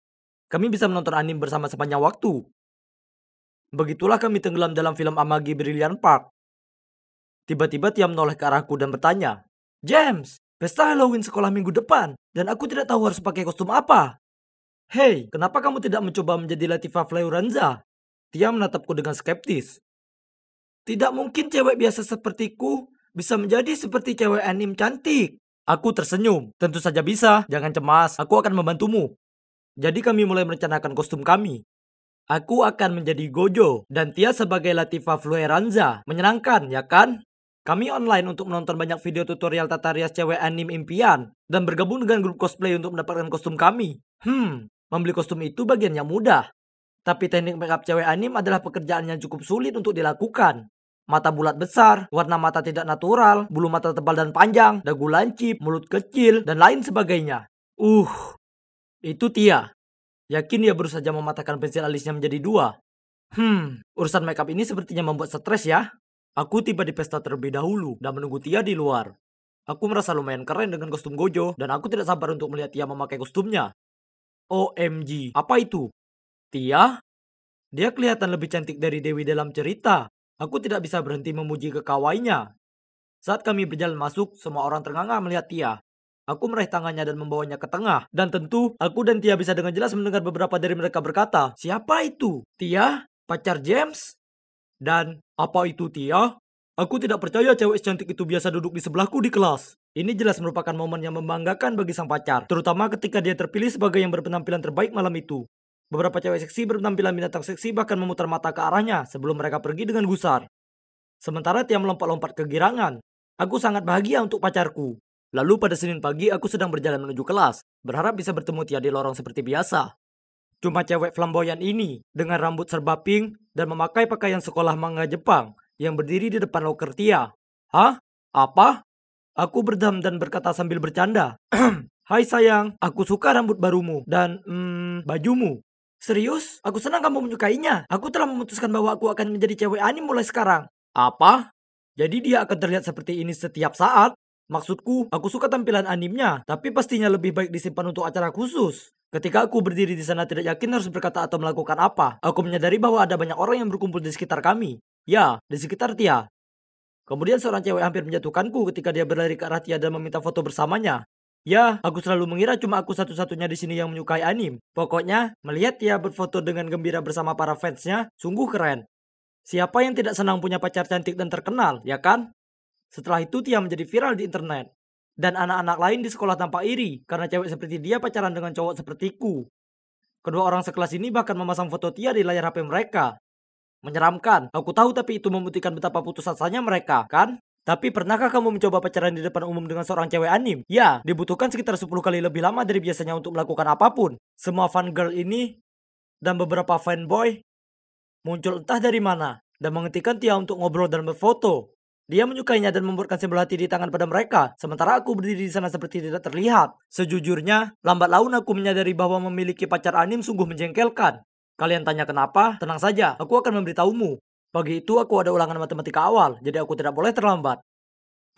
Kami bisa menonton anime bersama sepanjang waktu. Begitulah kami tenggelam dalam film Amagi Brilliant Park. Tiba-tiba Tia menoleh ke arahku dan bertanya, "James, pesta Halloween sekolah minggu depan, dan aku tidak tahu harus pakai kostum apa. Hei, kenapa kamu tidak mencoba menjadi Latifah Fleuranza?" Tia menatapku dengan skeptis. Tidak mungkin cewek biasa sepertiku bisa menjadi seperti cewek anime cantik. Aku tersenyum. Tentu saja bisa, jangan cemas, aku akan membantumu. Jadi kami mulai merencanakan kostum kami. Aku akan menjadi Gojo, dan Tia sebagai Latifah Fleuranza. Menyenangkan, ya kan? Kami online untuk menonton banyak video tutorial tata rias cewek anime impian, dan bergabung dengan grup cosplay untuk mendapatkan kostum kami. Membeli kostum itu bagian yang mudah. Tapi teknik makeup cewek anime adalah pekerjaan yang cukup sulit untuk dilakukan. Mata bulat besar, warna mata tidak natural, bulu mata tebal dan panjang, dagu lancip, mulut kecil, dan lain sebagainya. Itu Tia. Yakin dia baru saja mematahkan pensil alisnya menjadi 2. Urusan makeup ini sepertinya membuat stres ya. Aku tiba di pesta terlebih dahulu dan menunggu Tia di luar. Aku merasa lumayan keren dengan kostum Gojo dan aku tidak sabar untuk melihat Tia memakai kostumnya. OMG, apa itu? Tia? Dia kelihatan lebih cantik dari Dewi dalam cerita. Aku tidak bisa berhenti memuji kekawainya. Saat kami berjalan masuk, semua orang ternganga melihat Tia. Aku meraih tangannya dan membawanya ke tengah. Dan tentu, aku dan Tia bisa dengan jelas mendengar beberapa dari mereka berkata, "Siapa itu? Tia? Pacar James?" Dan, "Apa itu Tia?" Aku tidak percaya cewek secantik itu biasa duduk di sebelahku di kelas. Ini jelas merupakan momen yang membanggakan bagi sang pacar, terutama ketika dia terpilih sebagai yang berpenampilan terbaik malam itu. Beberapa cewek seksi berpenampilan binatang seksi bahkan memutar mata ke arahnya sebelum mereka pergi dengan gusar. Sementara Tia melompat-lompat kegirangan. Aku sangat bahagia untuk pacarku. Lalu pada Senin pagi aku sedang berjalan menuju kelas, berharap bisa bertemu Tia di lorong seperti biasa. Cuma cewek flamboyan ini, dengan rambut serba pink dan memakai pakaian sekolah manga Jepang, yang berdiri di depan loker Tia. Hah? Apa? Aku berdam dan berkata sambil bercanda. Hai sayang, aku suka rambut barumu dan, bajumu. Serius? Aku senang kamu menyukainya. Aku telah memutuskan bahwa aku akan menjadi cewek anime mulai sekarang. Apa? Jadi dia akan terlihat seperti ini setiap saat? Maksudku, aku suka tampilan animnya, tapi pastinya lebih baik disimpan untuk acara khusus. Ketika aku berdiri di sana tidak yakin harus berkata atau melakukan apa, aku menyadari bahwa ada banyak orang yang berkumpul di sekitar kami. Ya, di sekitar Tia. Kemudian seorang cewek hampir menjatuhkanku ketika dia berlari ke arah Tia dan meminta foto bersamanya. Ya, aku selalu mengira cuma aku satu-satunya di sini yang menyukai anime. Pokoknya, melihat Tia berfoto dengan gembira bersama para fansnya, sungguh keren. Siapa yang tidak senang punya pacar cantik dan terkenal, ya kan? Setelah itu Tia menjadi viral di internet. Dan anak-anak lain di sekolah tampak iri karena cewek seperti dia pacaran dengan cowok sepertiku. Kedua orang sekelas ini bahkan memasang foto Tia di layar HP mereka. Menyeramkan, aku tahu tapi itu membuktikan betapa putus asanya mereka, kan? Tapi pernahkah kamu mencoba pacaran di depan umum dengan seorang cewek anim? Ya, dibutuhkan sekitar 10 kali lebih lama dari biasanya untuk melakukan apapun. Semua fan girl ini dan beberapa fanboy muncul entah dari mana dan menghentikan Tia untuk ngobrol dan berfoto. Dia menyukainya dan membuatkan simbol hati di tangan pada mereka, sementara aku berdiri di sana seperti tidak terlihat. Sejujurnya, lambat laun aku menyadari bahwa memiliki pacar anim sungguh menjengkelkan. Kalian tanya kenapa? Tenang saja, aku akan memberitahumu. Pagi itu aku ada ulangan matematika awal, jadi aku tidak boleh terlambat.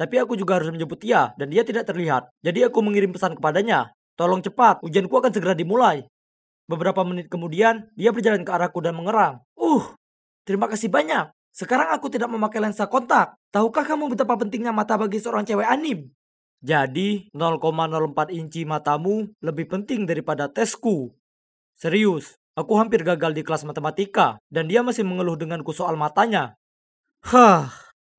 Tapi aku juga harus menjemput dia, dan dia tidak terlihat. Jadi aku mengirim pesan kepadanya. Tolong cepat, ujianku akan segera dimulai. Beberapa menit kemudian, dia berjalan ke arahku dan mengerang. Terima kasih banyak. Sekarang aku tidak memakai lensa kontak. Tahukah kamu betapa pentingnya mata bagi seorang cewek anim? Jadi, 0,04 inci matamu lebih penting daripada tesku. Serius, aku hampir gagal di kelas matematika, dan dia masih mengeluh denganku soal matanya.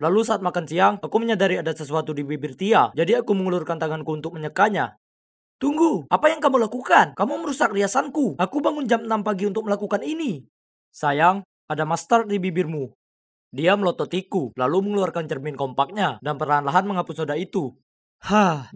Lalu saat makan siang, aku menyadari ada sesuatu di bibir Tia, jadi aku mengulurkan tanganku untuk menyekanya. Tunggu, apa yang kamu lakukan? Kamu merusak riasanku. Aku bangun jam 6 pagi untuk melakukan ini. Sayang, ada mustard di bibirmu. Dia melototiku, lalu mengeluarkan cermin kompaknya dan perlahan-lahan menghapus soda itu.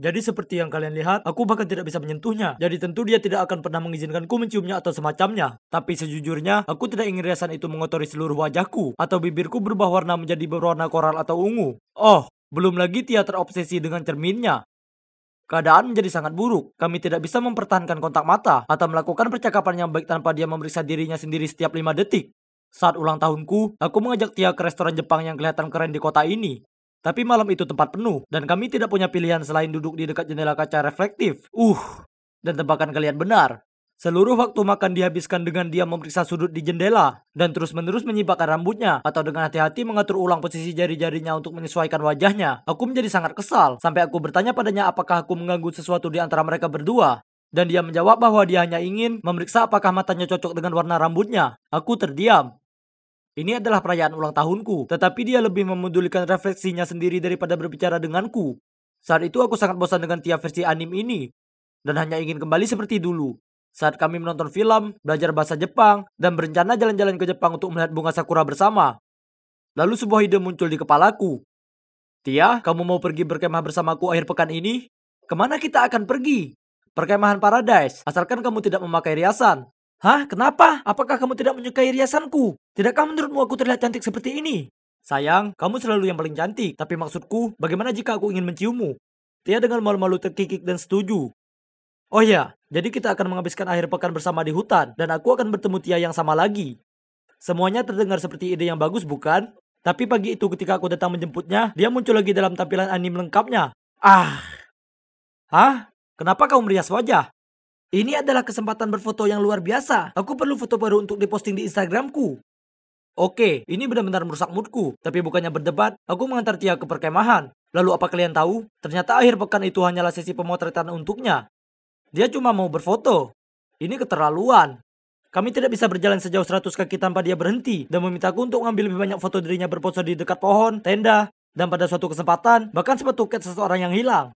Jadi seperti yang kalian lihat, aku bahkan tidak bisa menyentuhnya. Jadi tentu dia tidak akan pernah mengizinkanku menciumnya atau semacamnya. Tapi sejujurnya, aku tidak ingin riasan itu mengotori seluruh wajahku, atau bibirku berubah warna menjadi berwarna koral atau ungu. Oh, belum lagi Tia terobsesi dengan cerminnya. Keadaan menjadi sangat buruk. Kami tidak bisa mempertahankan kontak mata atau melakukan percakapan yang baik tanpa dia memeriksa dirinya sendiri setiap 5 detik. Saat ulang tahunku, aku mengajak Tia ke restoran Jepang yang kelihatan keren di kota ini. Tapi malam itu tempat penuh, dan kami tidak punya pilihan selain duduk di dekat jendela kaca reflektif. Dan tebakan kalian benar. Seluruh waktu makan dihabiskan dengan dia memeriksa sudut di jendela, dan terus-menerus menyibakkan rambutnya, atau dengan hati-hati mengatur ulang posisi jari-jarinya untuk menyesuaikan wajahnya. Aku menjadi sangat kesal, sampai aku bertanya padanya apakah aku mengganggu sesuatu di antara mereka berdua. Dan dia menjawab bahwa dia hanya ingin memeriksa apakah matanya cocok dengan warna rambutnya. Aku terdiam. Ini adalah perayaan ulang tahunku, tetapi dia lebih memedulikan refleksinya sendiri daripada berbicara denganku. Saat itu aku sangat bosan dengan Tia versi anime ini, dan hanya ingin kembali seperti dulu. Saat kami menonton film, belajar bahasa Jepang, dan berencana jalan-jalan ke Jepang untuk melihat bunga sakura bersama. Lalu sebuah ide muncul di kepalaku. Tia, kamu mau pergi berkemah bersamaku akhir pekan ini? Kemana kita akan pergi? Perkemahan Paradise, asalkan kamu tidak memakai riasan. Hah? Kenapa? Apakah kamu tidak menyukai riasanku? Tidakkah menurutmu aku terlihat cantik seperti ini? Sayang, kamu selalu yang paling cantik. Tapi maksudku, bagaimana jika aku ingin menciummu? Tia dengan malu-malu terkikik dan setuju. Oh ya, jadi kita akan menghabiskan akhir pekan bersama di hutan. Dan aku akan bertemu Tia yang sama lagi. Semuanya terdengar seperti ide yang bagus, bukan? Tapi pagi itu ketika aku datang menjemputnya, dia muncul lagi dalam tampilan anime lengkapnya. Ah, hah? Kenapa kau merias wajah? Ini adalah kesempatan berfoto yang luar biasa. Aku perlu foto baru untuk diposting di Instagramku. Oke, ini benar-benar merusak moodku. Tapi bukannya berdebat, aku mengantar Tia ke perkemahan. Lalu apa kalian tahu? Ternyata akhir pekan itu hanyalah sesi pemotretan untuknya. Dia cuma mau berfoto. Ini keterlaluan. Kami tidak bisa berjalan sejauh 100 kaki tanpa dia berhenti dan memintaku untuk mengambil lebih banyak foto dirinya berpose di dekat pohon, tenda, dan pada suatu kesempatan, bahkan sepatu kets seseorang yang hilang.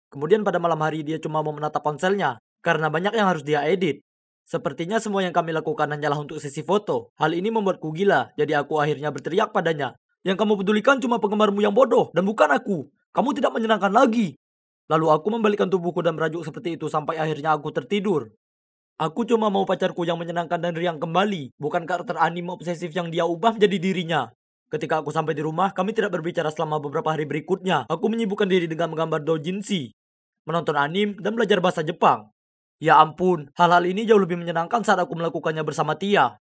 Kemudian pada malam hari dia cuma mau menatap ponselnya, karena banyak yang harus dia edit. Sepertinya semua yang kami lakukan hanyalah untuk sesi foto. Hal ini membuatku gila, jadi aku akhirnya berteriak padanya. Yang kamu pedulikan cuma penggemarmu yang bodoh, dan bukan aku. Kamu tidak menyenangkan lagi. Lalu aku membalikkan tubuhku dan merajuk seperti itu sampai akhirnya aku tertidur. Aku cuma mau pacarku yang menyenangkan dan riang kembali, bukan karakter anime obsesif yang dia ubah menjadi dirinya. Ketika aku sampai di rumah, kami tidak berbicara selama beberapa hari berikutnya. Aku menyibukkan diri dengan menggambar doujinshi, menonton anime, dan belajar bahasa Jepang. Ya ampun, hal-hal ini jauh lebih menyenangkan saat aku melakukannya bersama Tia.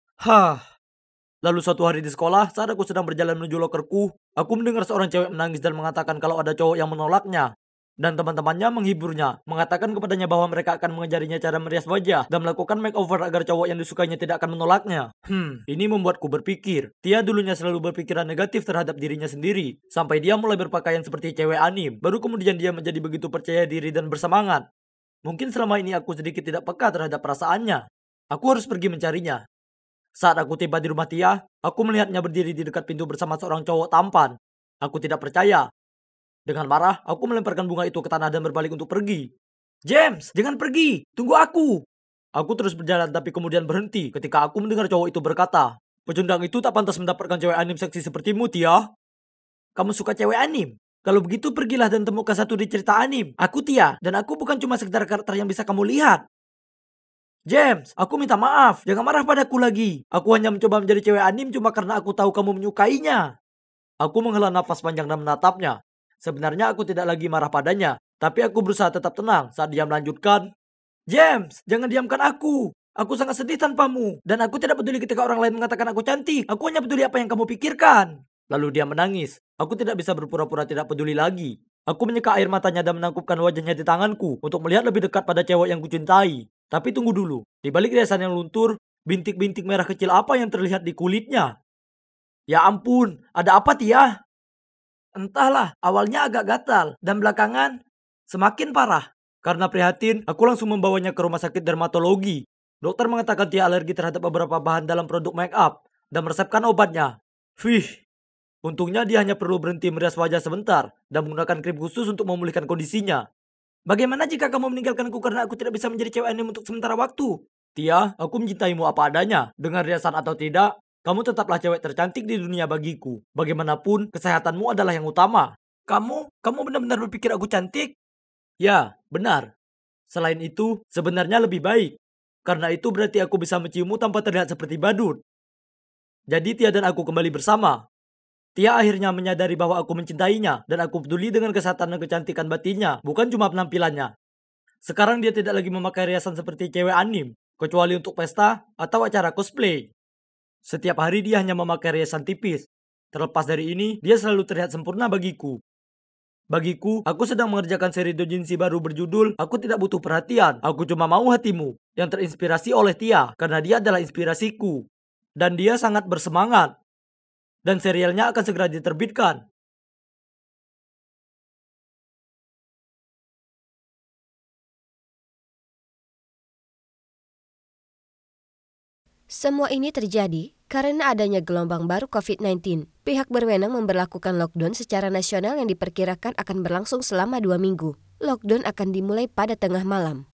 Lalu suatu hari di sekolah, saat aku sedang berjalan menuju lokerku, aku mendengar seorang cewek menangis dan mengatakan kalau ada cowok yang menolaknya. Dan teman-temannya menghiburnya, mengatakan kepadanya bahwa mereka akan mengajarinya cara merias wajah dan melakukan makeover agar cowok yang disukainya tidak akan menolaknya. Ini membuatku berpikir. Tia dulunya selalu berpikiran negatif terhadap dirinya sendiri, sampai dia mulai berpakaian seperti cewek anime. Baru kemudian dia menjadi begitu percaya diri dan bersemangat. Mungkin selama ini aku sedikit tidak peka terhadap perasaannya. Aku harus pergi mencarinya. Saat aku tiba di rumah Tia, aku melihatnya berdiri di dekat pintu bersama seorang cowok tampan. Aku tidak percaya. Dengan marah, aku melemparkan bunga itu ke tanah dan berbalik untuk pergi. James, jangan pergi. Tunggu aku. Aku terus berjalan tapi kemudian berhenti ketika aku mendengar cowok itu berkata, pecundang itu tak pantas mendapatkan cewek anime seksi sepertimu, Tia. Kamu suka cewek anime? Kalau begitu pergilah dan temukan satu di cerita anime. Aku Tia, dan aku bukan cuma sekedar karakter yang bisa kamu lihat. James, aku minta maaf. Jangan marah padaku lagi. Aku hanya mencoba menjadi cewek anime cuma karena aku tahu kamu menyukainya. Aku menghela nafas panjang dan menatapnya. Sebenarnya aku tidak lagi marah padanya, tapi aku berusaha tetap tenang saat dia melanjutkan. James, jangan diamkan aku. Aku sangat sedih tanpamu. Dan aku tidak peduli ketika orang lain mengatakan aku cantik. Aku hanya peduli apa yang kamu pikirkan. Lalu dia menangis. Aku tidak bisa berpura-pura tidak peduli lagi. Aku menyeka air matanya dan menangkupkan wajahnya di tanganku untuk melihat lebih dekat pada cewek yang kucintai. Tapi tunggu dulu. Di balik riasan yang luntur, bintik-bintik merah kecil apa yang terlihat di kulitnya? Ya ampun, ada apa Tia? Entahlah, awalnya agak gatal, dan belakangan semakin parah. Karena prihatin, aku langsung membawanya ke rumah sakit dermatologi. Dokter mengatakan Tia alergi terhadap beberapa bahan dalam produk make up, dan meresepkan obatnya. Untungnya dia hanya perlu berhenti merias wajah sebentar, dan menggunakan krim khusus untuk memulihkan kondisinya. Bagaimana jika kamu meninggalkanku karena aku tidak bisa menjadi cewek anime untuk sementara waktu? Tia, aku mencintaimu apa adanya, dengan riasan atau tidak. Kamu tetaplah cewek tercantik di dunia bagiku. Bagaimanapun, kesehatanmu adalah yang utama. Kamu benar-benar berpikir aku cantik? Ya, benar. Selain itu, sebenarnya lebih baik. Karena itu berarti aku bisa menciummu tanpa terlihat seperti badut. Jadi Tia dan aku kembali bersama. Tia akhirnya menyadari bahwa aku mencintainya dan aku peduli dengan kesehatan dan kecantikan batinnya, bukan cuma penampilannya. Sekarang dia tidak lagi memakai riasan seperti cewek anime, kecuali untuk pesta atau acara cosplay. Setiap hari dia hanya memakai riasan tipis. Terlepas dari ini, dia selalu terlihat sempurna bagiku. Bagiku, aku sedang mengerjakan seri doujinshi baru berjudul Aku Tidak Butuh Perhatian. Aku cuma mau hatimu, yang terinspirasi oleh Tia, karena dia adalah inspirasiku. Dan dia sangat bersemangat. Dan serialnya akan segera diterbitkan. Semua ini terjadi karena adanya gelombang baru COVID-19. Pihak berwenang memberlakukan lockdown secara nasional yang diperkirakan akan berlangsung selama 2 minggu. Lockdown akan dimulai pada tengah malam.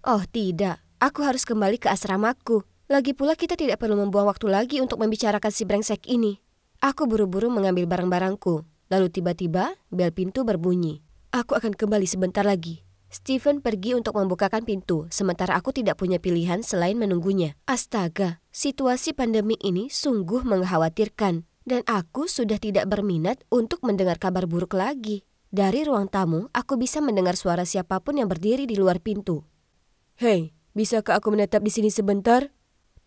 Oh tidak, aku harus kembali ke asramaku. Lagi pula kita tidak perlu membuang waktu lagi untuk membicarakan si brengsek ini. Aku buru-buru mengambil barang-barangku. Lalu tiba-tiba bel pintu berbunyi. Aku akan kembali sebentar lagi. Stephen pergi untuk membukakan pintu, sementara aku tidak punya pilihan selain menunggunya. Astaga, situasi pandemi ini sungguh mengkhawatirkan. Dan aku sudah tidak berminat untuk mendengar kabar buruk lagi. Dari ruang tamu, aku bisa mendengar suara siapapun yang berdiri di luar pintu. Hei, bisakah aku menetap di sini sebentar?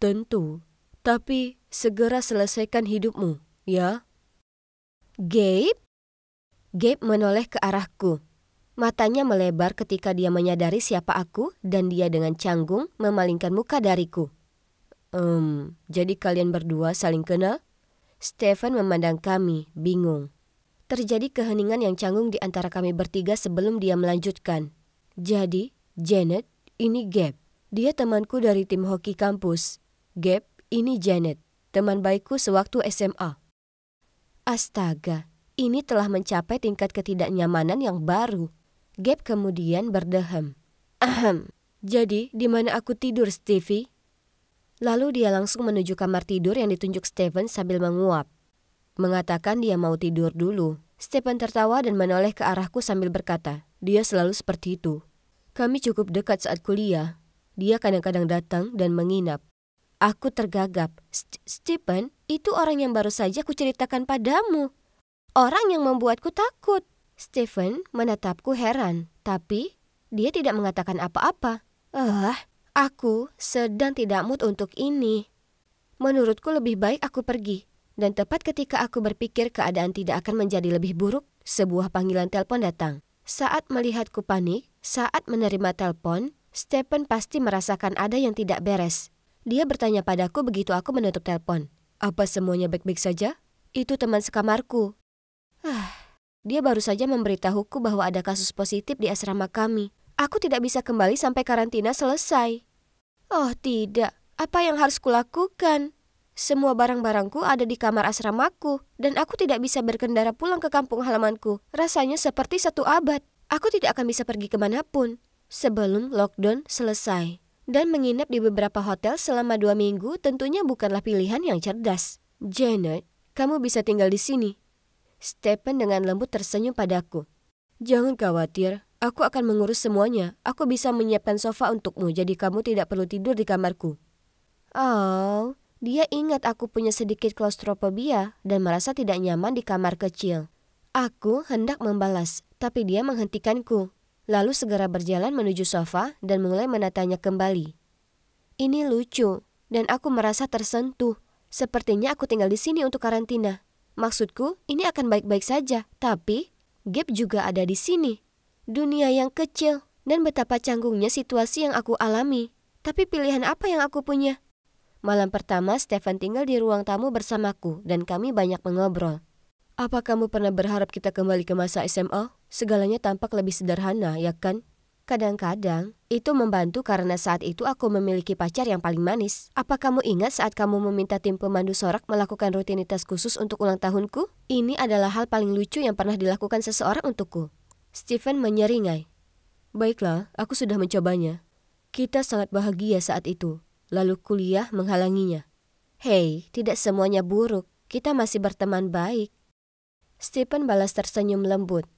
Tentu, tapi segera selesaikan hidupmu. Ya? Gabe? Gabe menoleh ke arahku. Matanya melebar ketika dia menyadari siapa aku dan dia dengan canggung memalingkan muka dariku. Jadi kalian berdua saling kenal? Stephen memandang kami, bingung. Terjadi keheningan yang canggung di antara kami bertiga sebelum dia melanjutkan. Jadi, Janet, ini Gabe. Dia temanku dari tim hoki kampus. Gabe, ini Janet, teman baikku sewaktu SMA. Astaga, ini telah mencapai tingkat ketidaknyamanan yang baru. Gabe kemudian berdehem. Ahem. Jadi, di mana aku tidur, Stevie? Lalu dia langsung menuju kamar tidur yang ditunjuk Stephen sambil menguap. Mengatakan dia mau tidur dulu. Stephen tertawa dan menoleh ke arahku sambil berkata, dia selalu seperti itu. Kami cukup dekat saat kuliah. Dia kadang-kadang datang dan menginap. Aku tergagap. Stephen, itu orang yang baru saja kuceritakan padamu. Orang yang membuatku takut. Stephen menatapku heran, tapi dia tidak mengatakan apa-apa. Aku sedang tidak mood untuk ini. Menurutku lebih baik aku pergi. Dan tepat ketika aku berpikir keadaan tidak akan menjadi lebih buruk, sebuah panggilan telepon datang. Saat melihatku panik, saat menerima telepon, Stephen pasti merasakan ada yang tidak beres. Dia bertanya padaku begitu aku menutup telepon. Apa semuanya baik-baik saja? Itu teman sekamarku. Dia baru saja memberitahuku bahwa ada kasus positif di asrama kami. Aku tidak bisa kembali sampai karantina selesai. Oh tidak, apa yang harus kulakukan? Semua barang-barangku ada di kamar asramaku, dan aku tidak bisa berkendara pulang ke kampung halamanku. Rasanya seperti 1 abad. Aku tidak akan bisa pergi kemanapun sebelum lockdown selesai. Dan menginap di beberapa hotel selama 2 minggu tentunya bukanlah pilihan yang cerdas. Janet, kamu bisa tinggal di sini. Stephen dengan lembut tersenyum padaku. Jangan khawatir, aku akan mengurus semuanya. Aku bisa menyiapkan sofa untukmu, jadi kamu tidak perlu tidur di kamarku. Oh, dia ingat aku punya sedikit klaustrofobia dan merasa tidak nyaman di kamar kecil. Aku hendak membalas, tapi dia menghentikanku. Lalu segera berjalan menuju sofa dan mulai menatanya kembali. Ini lucu, dan aku merasa tersentuh. Sepertinya aku tinggal di sini untuk karantina. Maksudku, ini akan baik-baik saja, tapi Gabe juga ada di sini. Dunia yang kecil, dan betapa canggungnya situasi yang aku alami. Tapi pilihan apa yang aku punya? Malam pertama, Stephen tinggal di ruang tamu bersamaku, dan kami banyak mengobrol. Apa kamu pernah berharap kita kembali ke masa SMA? Segalanya tampak lebih sederhana, ya kan? Kadang-kadang, itu membantu karena saat itu aku memiliki pacar yang paling manis. Apa kamu ingat saat kamu meminta tim pemandu sorak melakukan rutinitas khusus untuk ulang tahunku? Ini adalah hal paling lucu yang pernah dilakukan seseorang untukku. Stephen menyeringai. Baiklah, aku sudah mencobanya. Kita sangat bahagia saat itu. Lalu kuliah menghalanginya. Hei, tidak semuanya buruk. Kita masih berteman baik. Stephen balas tersenyum lembut.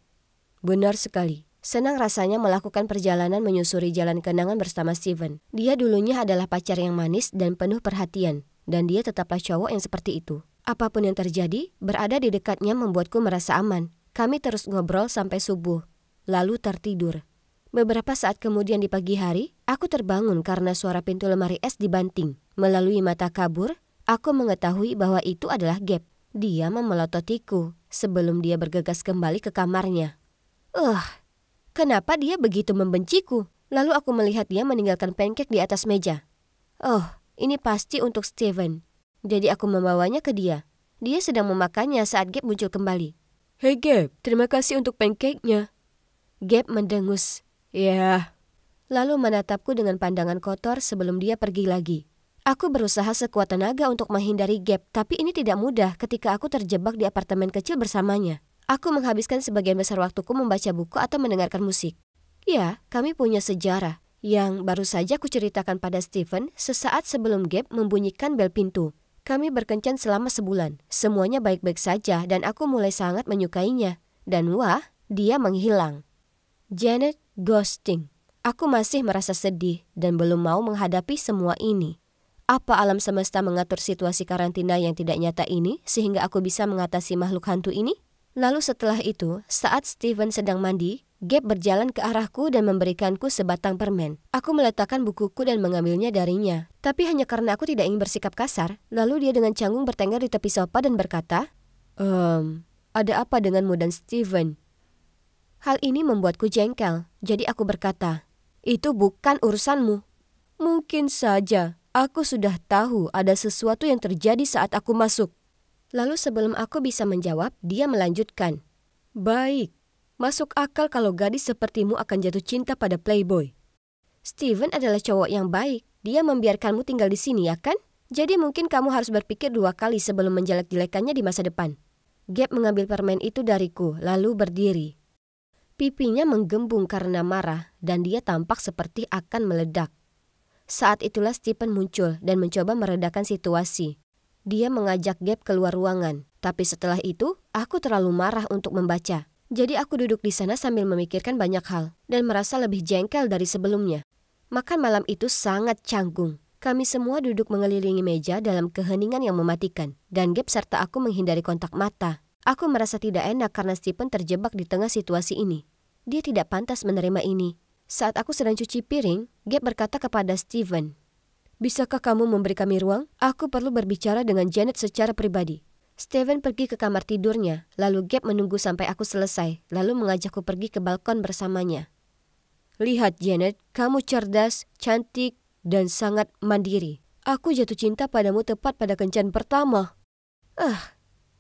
Benar sekali. Senang rasanya melakukan perjalanan menyusuri jalan kenangan bersama Stephen. Dia dulunya adalah pacar yang manis dan penuh perhatian. Dan dia tetaplah cowok yang seperti itu. Apapun yang terjadi, berada di dekatnya membuatku merasa aman. Kami terus ngobrol sampai subuh. Lalu tertidur. Beberapa saat kemudian di pagi hari, aku terbangun karena suara pintu lemari es dibanting. Melalui mata kabur, aku mengetahui bahwa itu adalah Gabe. Dia memelototiku sebelum dia bergegas kembali ke kamarnya. Kenapa dia begitu membenciku? Lalu aku melihat dia meninggalkan pancake di atas meja. Oh, ini pasti untuk Stephen. Jadi aku membawanya ke dia. Dia sedang memakannya saat Gabe muncul kembali. Hei Gabe, terima kasih untuk pancake-nya. Gabe mendengus. Ya. Lalu menatapku dengan pandangan kotor sebelum dia pergi lagi. Aku berusaha sekuat tenaga untuk menghindari Gabe, tapi ini tidak mudah ketika aku terjebak di apartemen kecil bersamanya. Aku menghabiskan sebagian besar waktuku membaca buku atau mendengarkan musik. Ya, kami punya sejarah yang baru saja kuceritakan pada Stephen sesaat sebelum Gabe membunyikan bel pintu. Kami berkencan selama sebulan. Semuanya baik-baik saja dan aku mulai sangat menyukainya. Dan wah, dia menghilang. Janet ghosting. Aku masih merasa sedih dan belum mau menghadapi semua ini. Apa alam semesta mengatur situasi karantina yang tidak nyata ini sehingga aku bisa mengatasi makhluk hantu ini? Lalu setelah itu, saat Stephen sedang mandi, Gap berjalan ke arahku dan memberikanku sebatang permen. Aku meletakkan bukuku dan mengambilnya darinya. Tapi hanya karena aku tidak ingin bersikap kasar, lalu dia dengan canggung bertengger di tepi sofa dan berkata, ada apa denganmu dan Steven? Hal ini membuatku jengkel, jadi aku berkata, itu bukan urusanmu. Mungkin saja, aku sudah tahu ada sesuatu yang terjadi saat aku masuk. Lalu sebelum aku bisa menjawab, dia melanjutkan, baik. Masuk akal kalau gadis sepertimu akan jatuh cinta pada playboy. Steven adalah cowok yang baik. Dia membiarkanmu tinggal di sini, ya kan? Jadi mungkin kamu harus berpikir 2 kali sebelum menjelek-jelekannya di masa depan. Gap mengambil permen itu dariku, lalu berdiri. Pipinya menggembung karena marah, dan dia tampak seperti akan meledak. Saat itulah Stephen muncul dan mencoba meredakan situasi. Dia mengajak Gap keluar ruangan, tapi setelah itu, aku terlalu marah untuk membaca. Jadi aku duduk di sana sambil memikirkan banyak hal dan merasa lebih jengkel dari sebelumnya. Makan malam itu sangat canggung. Kami semua duduk mengelilingi meja dalam keheningan yang mematikan dan Gap serta aku menghindari kontak mata. Aku merasa tidak enak karena Stephen terjebak di tengah situasi ini. Dia tidak pantas menerima ini. Saat aku sedang cuci piring, Gap berkata kepada Stephen, "Bisakah kamu memberi kami ruang? Aku perlu berbicara dengan Janet secara pribadi." Steven pergi ke kamar tidurnya, lalu Gap menunggu sampai aku selesai, lalu mengajakku pergi ke balkon bersamanya. Lihat Janet, kamu cerdas, cantik, dan sangat mandiri. Aku jatuh cinta padamu tepat pada kencan pertama.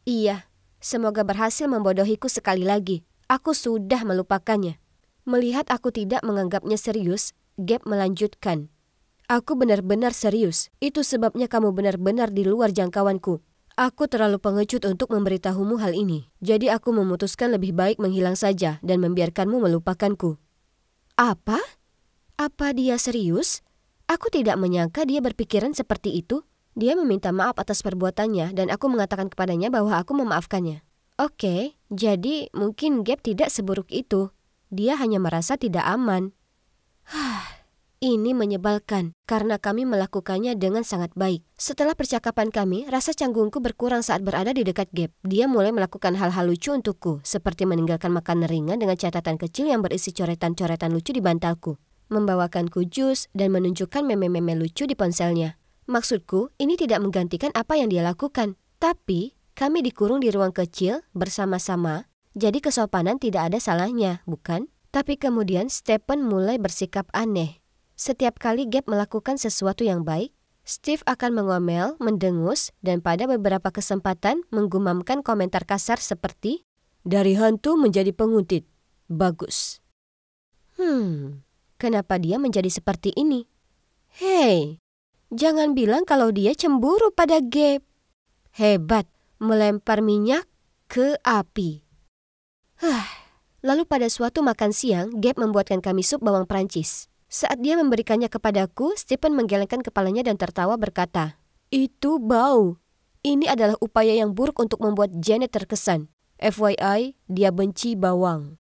Iya, semoga berhasil membodohiku sekali lagi. Aku sudah melupakannya. Melihat aku tidak menganggapnya serius, Gap melanjutkan. Aku benar-benar serius, itu sebabnya kamu benar-benar di luar jangkauanku. Aku terlalu pengecut untuk memberitahumu hal ini. Jadi aku memutuskan lebih baik menghilang saja dan membiarkanmu melupakanku. Apa? Apa dia serius? Aku tidak menyangka dia berpikiran seperti itu. Dia meminta maaf atas perbuatannya dan aku mengatakan kepadanya bahwa aku memaafkannya. Oke, jadi mungkin Gap tidak seburuk itu. Dia hanya merasa tidak aman. Ini menyebalkan karena kami melakukannya dengan sangat baik. Setelah percakapan kami, rasa canggungku berkurang saat berada di dekat Gap. Dia mulai melakukan hal-hal lucu untukku, seperti meninggalkan makanan ringan dengan catatan kecil yang berisi coretan-coretan lucu di bantalku, membawakanku jus, dan menunjukkan meme-meme lucu di ponselnya. Maksudku, ini tidak menggantikan apa yang dia lakukan. Tapi, kami dikurung di ruang kecil bersama-sama, jadi kesopanan tidak ada salahnya, bukan? Tapi kemudian Stephen mulai bersikap aneh. Setiap kali Gap melakukan sesuatu yang baik, Steve akan mengomel, mendengus, dan pada beberapa kesempatan menggumamkan komentar kasar seperti, "Dari hantu menjadi penguntit. Bagus." Kenapa dia menjadi seperti ini? Hei, jangan bilang kalau dia cemburu pada Gap. Hebat, melempar minyak ke api. Lalu pada suatu makan siang, Gap membuatkan kami sup bawang Prancis. Saat dia memberikannya kepadaku, Stephen menggelengkan kepalanya dan tertawa berkata, "Itu bau. Ini adalah upaya yang buruk untuk membuat Janet terkesan. FYI, dia benci bawang."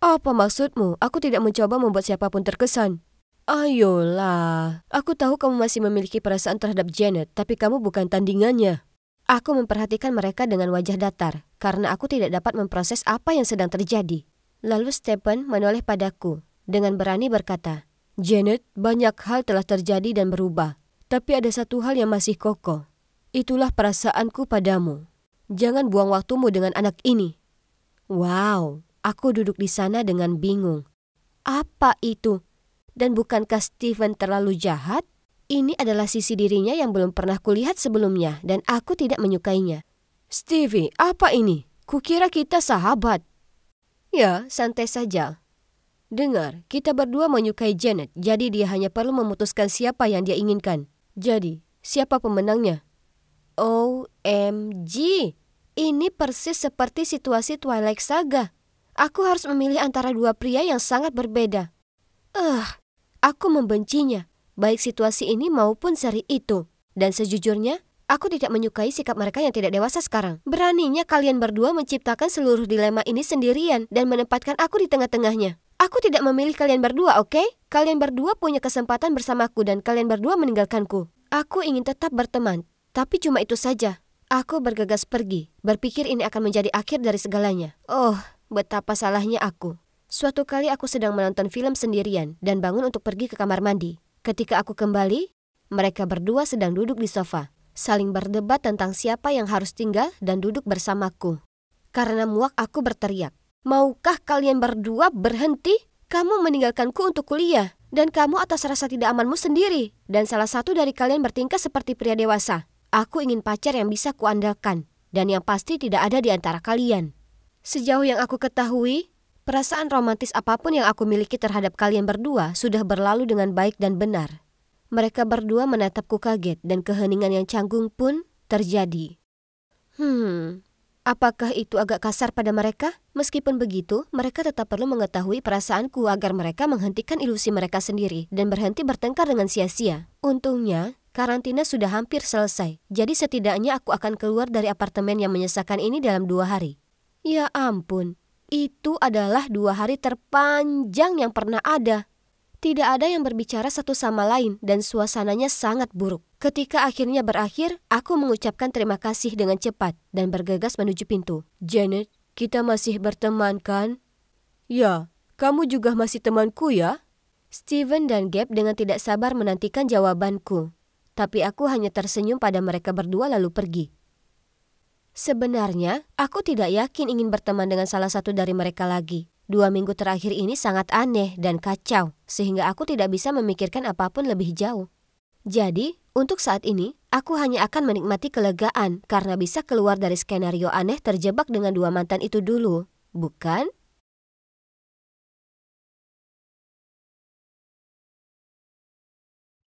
"Apa maksudmu? Aku tidak mencoba membuat siapapun terkesan." "Ayolah, aku tahu kamu masih memiliki perasaan terhadap Janet, tapi kamu bukan tandingannya." Aku memperhatikan mereka dengan wajah datar, karena aku tidak dapat memproses apa yang sedang terjadi. Lalu Stephen menoleh padaku, dengan berani berkata, "Janet, banyak hal telah terjadi dan berubah, tapi ada satu hal yang masih kokoh. Itulah perasaanku padamu. Jangan buang waktumu dengan anak ini." Wow, aku duduk di sana dengan bingung. Apa itu? Dan bukankah Stephen terlalu jahat? Ini adalah sisi dirinya yang belum pernah kulihat sebelumnya dan aku tidak menyukainya. "Stevie, apa ini? Kukira kita sahabat." "Ya, santai saja. Dengar, kita berdua menyukai Janet, jadi dia hanya perlu memutuskan siapa yang dia inginkan. Jadi, siapa pemenangnya?" OMG, ini persis seperti situasi Twilight Saga. Aku harus memilih antara 2 pria yang sangat berbeda. Aku membencinya, baik situasi ini maupun seri itu. Dan sejujurnya, aku tidak menyukai sikap mereka yang tidak dewasa sekarang. Beraninya kalian berdua menciptakan seluruh dilema ini sendirian dan menempatkan aku di tengah-tengahnya. Aku tidak memilih kalian berdua, oke? Kalian berdua punya kesempatan bersamaku dan kalian berdua meninggalkanku. Aku ingin tetap berteman, tapi cuma itu saja. Aku bergegas pergi, berpikir ini akan menjadi akhir dari segalanya. Oh, betapa salahnya aku. Suatu kali aku sedang menonton film sendirian dan bangun untuk pergi ke kamar mandi. Ketika aku kembali, mereka berdua sedang duduk di sofa, saling berdebat tentang siapa yang harus tinggal dan duduk bersamaku. Karena muak aku berteriak, "Maukah kalian berdua berhenti? Kamu meninggalkanku untuk kuliah, dan kamu atas rasa tidak amanmu sendiri. Dan salah satu dari kalian bertingkah seperti pria dewasa. Aku ingin pacar yang bisa kuandalkan, dan yang pasti tidak ada di antara kalian." Sejauh yang aku ketahui, perasaan romantis apapun yang aku miliki terhadap kalian berdua sudah berlalu dengan baik dan benar. Mereka berdua menatapku kaget dan keheningan yang canggung pun terjadi. Apakah itu agak kasar pada mereka? Meskipun begitu, mereka tetap perlu mengetahui perasaanku agar mereka menghentikan ilusi mereka sendiri dan berhenti bertengkar dengan sia-sia. Untungnya, karantina sudah hampir selesai, jadi setidaknya aku akan keluar dari apartemen yang menyesakan ini dalam 2 hari. Ya ampun. Itu adalah 2 hari terpanjang yang pernah ada. Tidak ada yang berbicara satu sama lain dan suasananya sangat buruk. Ketika akhirnya berakhir, aku mengucapkan terima kasih dengan cepat dan bergegas menuju pintu. "Janet, kita masih berteman kan?" "Ya, kamu juga masih temanku ya?" Steven dan Gabe dengan tidak sabar menantikan jawabanku. Tapi aku hanya tersenyum pada mereka berdua lalu pergi. Sebenarnya, aku tidak yakin ingin berteman dengan salah satu dari mereka lagi. 2 minggu terakhir ini sangat aneh dan kacau, sehingga aku tidak bisa memikirkan apapun lebih jauh. Jadi, untuk saat ini, aku hanya akan menikmati kelegaan karena bisa keluar dari skenario aneh terjebak dengan 2 mantan itu dulu, bukan?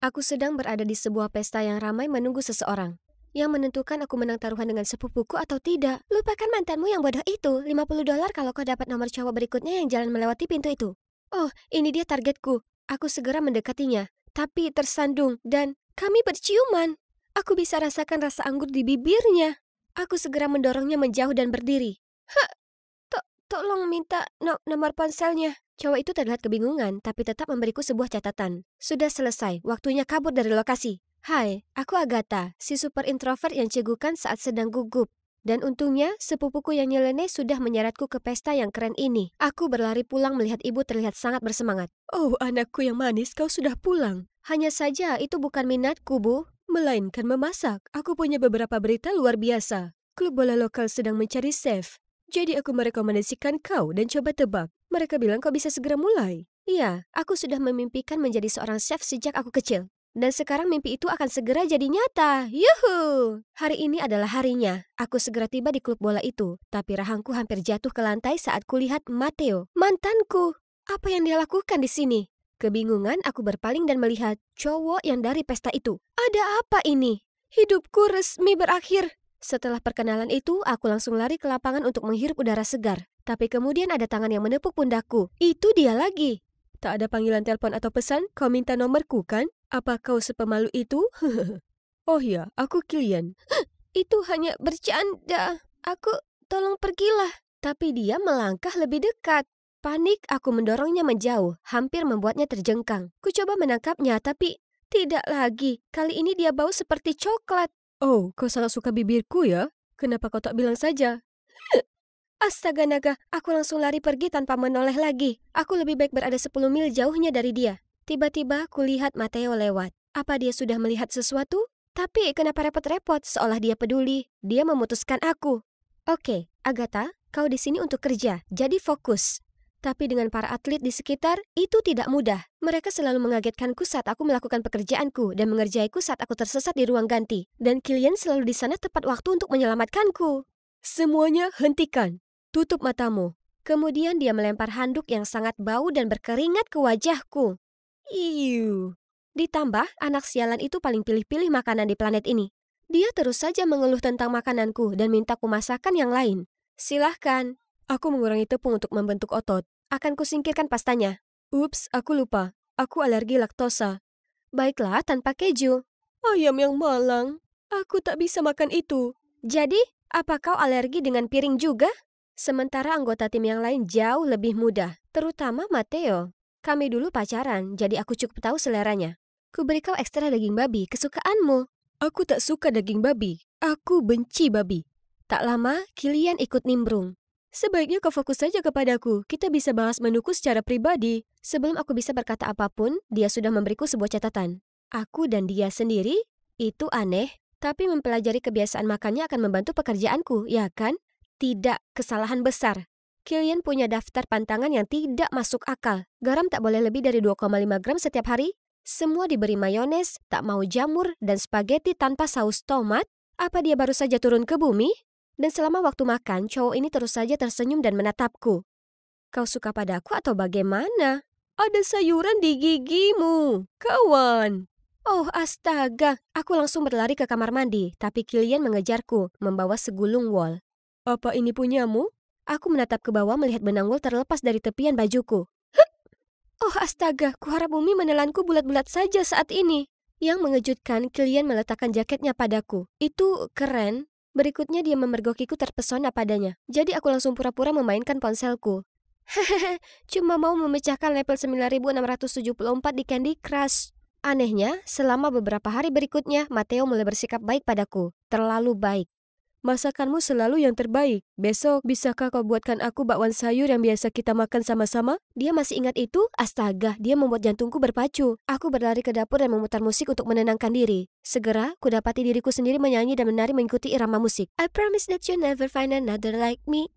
Aku sedang berada di sebuah pesta yang ramai menunggu seseorang yang menentukan aku menang taruhan dengan sepupuku atau tidak. Lupakan mantanmu yang bodoh itu. $50 kalau kau dapat nomor cowok berikutnya yang jalan melewati pintu itu. Oh, ini dia targetku. Aku segera mendekatinya, tapi tersandung dan kami berciuman. Aku bisa rasakan rasa anggur di bibirnya. Aku segera mendorongnya menjauh dan berdiri. Tolong minta nomor ponselnya. Cowok itu terlihat kebingungan, tapi tetap memberiku sebuah catatan. Sudah selesai, waktunya kabur dari lokasi. Hai, aku Agatha, si super introvert yang cegukan saat sedang gugup. Dan untungnya, sepupuku yang nyeleneh sudah menyeretku ke pesta yang keren ini. Aku berlari pulang melihat ibu terlihat sangat bersemangat. "Oh, anakku yang manis, kau sudah pulang." "Hanya saja, itu bukan minatku, Bu. Melainkan memasak. Aku punya beberapa berita luar biasa. Klub bola lokal sedang mencari chef. Jadi aku merekomendasikan kau dan coba tebak. Mereka bilang kau bisa segera mulai." Iya, aku sudah memimpikan menjadi seorang chef sejak aku kecil. Dan sekarang mimpi itu akan segera jadi nyata. Yuhu! Hari ini adalah harinya. Aku segera tiba di klub bola itu. Tapi rahangku hampir jatuh ke lantai saat kulihat Matteo, mantanku. Apa yang dia lakukan di sini? Kebingungan aku berpaling dan melihat cowok yang dari pesta itu. Ada apa ini? Hidupku resmi berakhir. Setelah perkenalan itu, aku langsung lari ke lapangan untuk menghirup udara segar. Tapi kemudian ada tangan yang menepuk pundakku. Itu dia lagi. "Tak ada panggilan telepon atau pesan? Kau minta nomorku kan? Apa kau sepemalu itu?" "Oh ya, aku Kilian." "Itu hanya bercanda. Tolong pergilah." Tapi dia melangkah lebih dekat. Panik, aku mendorongnya menjauh, hampir membuatnya terjengkang. Ku coba menangkapnya, tapi tidak lagi. Kali ini dia bau seperti coklat. "Oh, kau sangat suka bibirku ya? Kenapa kau tak bilang saja?" Astaga naga, aku langsung lari pergi tanpa menoleh lagi. Aku lebih baik berada 10 mil jauhnya dari dia. Tiba-tiba kulihat Matteo lewat. Apa dia sudah melihat sesuatu? Tapi kenapa repot-repot seolah dia peduli? Dia memutuskan aku. "Oke, Agatha, kau di sini untuk kerja, jadi fokus." Tapi dengan para atlet di sekitar, itu tidak mudah. Mereka selalu mengagetkanku saat aku melakukan pekerjaanku dan mengerjaiku saat aku tersesat di ruang ganti. Dan Kilian selalu di sana tepat waktu untuk menyelamatkanku. "Semuanya hentikan. Tutup matamu." Kemudian dia melempar handuk yang sangat bau dan berkeringat ke wajahku. Iu. Ditambah, anak sialan itu paling pilih-pilih makanan di planet ini. Dia terus saja mengeluh tentang makananku dan minta ku masakan yang lain. Silahkan. Aku mengurangi tepung untuk membentuk otot. Akan kusingkirkan pastanya. Ups, aku lupa. Aku alergi laktosa. Baiklah, tanpa keju. Ayam yang malang. Aku tak bisa makan itu. Jadi, apa kau alergi dengan piring juga? Sementara anggota tim yang lain jauh lebih mudah, terutama Matteo. Kami dulu pacaran, jadi aku cukup tahu seleranya. Kuberi kau ekstra daging babi, kesukaanmu. Aku tak suka daging babi. Aku benci babi. Tak lama, Kilian ikut nimbrung. Sebaiknya kau fokus saja kepadaku. Kita bisa bahas menuku secara pribadi. Sebelum aku bisa berkata apapun, dia sudah memberiku sebuah catatan. Aku dan dia sendiri? Itu aneh. Tapi mempelajari kebiasaan makannya akan membantu pekerjaanku, ya kan? Tidak kesalahan besar. Kilian punya daftar pantangan yang tidak masuk akal. Garam tak boleh lebih dari 2,5 gram setiap hari. Semua diberi mayones, tak mau jamur, dan spaghetti tanpa saus tomat. Apa dia baru saja turun ke bumi? Dan selama waktu makan, cowok ini terus saja tersenyum dan menatapku. Kau suka padaku atau bagaimana? Ada sayuran di gigimu, kawan. Oh astaga, aku langsung berlari ke kamar mandi, tapi Kilian mengejarku, membawa segulung wol. Apa ini punyamu? Aku menatap ke bawah melihat benang wol terlepas dari tepian bajuku. Oh astaga, kuharap bumi menelanku bulat-bulat saja saat ini. Yang mengejutkan, Kilian meletakkan jaketnya padaku. Itu keren. Berikutnya dia memergokiku terpesona padanya. Jadi aku langsung pura-pura memainkan ponselku. Hehehe, cuma mau memecahkan level 9674 di Candy Crush. Anehnya, selama beberapa hari berikutnya, Matteo mulai bersikap baik padaku. Terlalu baik. Masakanmu selalu yang terbaik. Besok, bisakah kau buatkan aku bakwan sayur yang biasa kita makan sama-sama? Dia masih ingat itu? Astaga, dia membuat jantungku berpacu. Aku berlari ke dapur dan memutar musik untuk menenangkan diri. Segera, kudapati diriku sendiri menyanyi dan menari mengikuti irama musik. I promise that you'll never find another like me.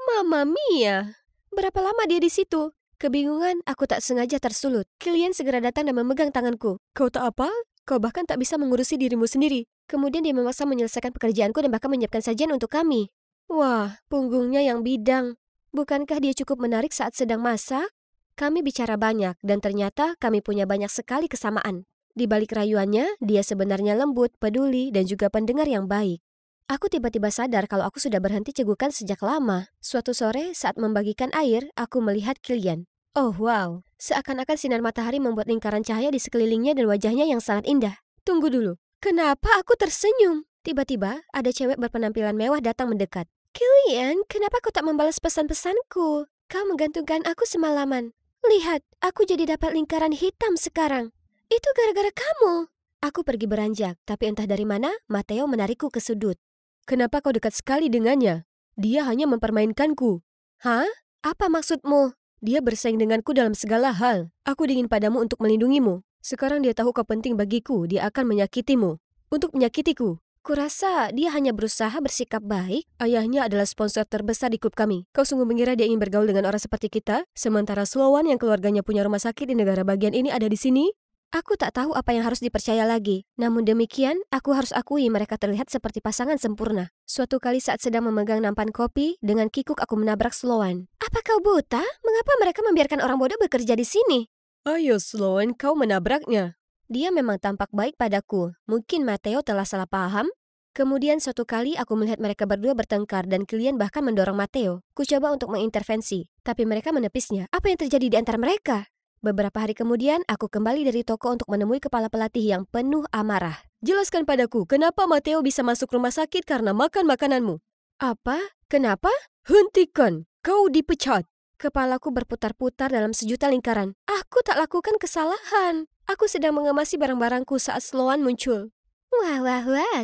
Mamma mia. Berapa lama dia di situ? Kebingungan, aku tak sengaja tersulut. Kilian segera datang dan memegang tanganku. Kau tak apa? Kau bahkan tak bisa mengurusi dirimu sendiri. Kemudian dia memaksa menyelesaikan pekerjaanku dan bahkan menyiapkan sajian untuk kami. Wah, punggungnya yang bidang. Bukankah dia cukup menarik saat sedang masak? Kami bicara banyak dan ternyata kami punya banyak sekali kesamaan. Di balik rayuannya, dia sebenarnya lembut, peduli, dan juga pendengar yang baik. Aku tiba-tiba sadar kalau aku sudah berhenti cegukan sejak lama. Suatu sore, saat membagikan air, aku melihat Kilian. Oh wow, seakan-akan sinar matahari membuat lingkaran cahaya di sekelilingnya dan wajahnya yang sangat indah. Tunggu dulu, kenapa aku tersenyum? Tiba-tiba, ada cewek berpenampilan mewah datang mendekat. Kilian, kenapa kau tak membalas pesan-pesanku? Kau menggantungkan aku semalaman. Lihat, aku jadi dapat lingkaran hitam sekarang. Itu gara-gara kamu. Aku pergi beranjak, tapi entah dari mana, Matteo menarikku ke sudut. Kenapa kau dekat sekali dengannya? Dia hanya mempermainkanku. Hah? Apa maksudmu? Dia bersaing denganku dalam segala hal. Aku dingin padamu untuk melindungimu. Sekarang dia tahu kau penting bagiku, dia akan menyakitimu. Untuk menyakitiku. Kurasa dia hanya berusaha bersikap baik. Ayahnya adalah sponsor terbesar di klub kami. Kau sungguh mengira dia ingin bergaul dengan orang seperti kita? Sementara Sloan yang keluarganya punya rumah sakit di negara bagian ini ada di sini? Aku tak tahu apa yang harus dipercaya lagi. Namun demikian, aku harus akui mereka terlihat seperti pasangan sempurna. Suatu kali saat sedang memegang nampan kopi, dengan kikuk aku menabrak Sloan. Apa kau buta? Mengapa mereka membiarkan orang bodoh bekerja di sini? Ayo Sloan, kau menabraknya. Dia memang tampak baik padaku. Mungkin Matteo telah salah paham? Kemudian suatu kali aku melihat mereka berdua bertengkar dan Kilian bahkan mendorong Matteo. Kucoba untuk mengintervensi, tapi mereka menepisnya. Apa yang terjadi di antara mereka? Beberapa hari kemudian, aku kembali dari toko untuk menemui kepala pelatih yang penuh amarah. Jelaskan padaku, kenapa Matteo bisa masuk rumah sakit karena makan makananmu? Apa? Kenapa? Hentikan! Kau dipecat! Kepalaku berputar-putar dalam sejuta lingkaran. Aku tak lakukan kesalahan. Aku sedang mengemasi barang-barangku saat Sloan muncul. Wah,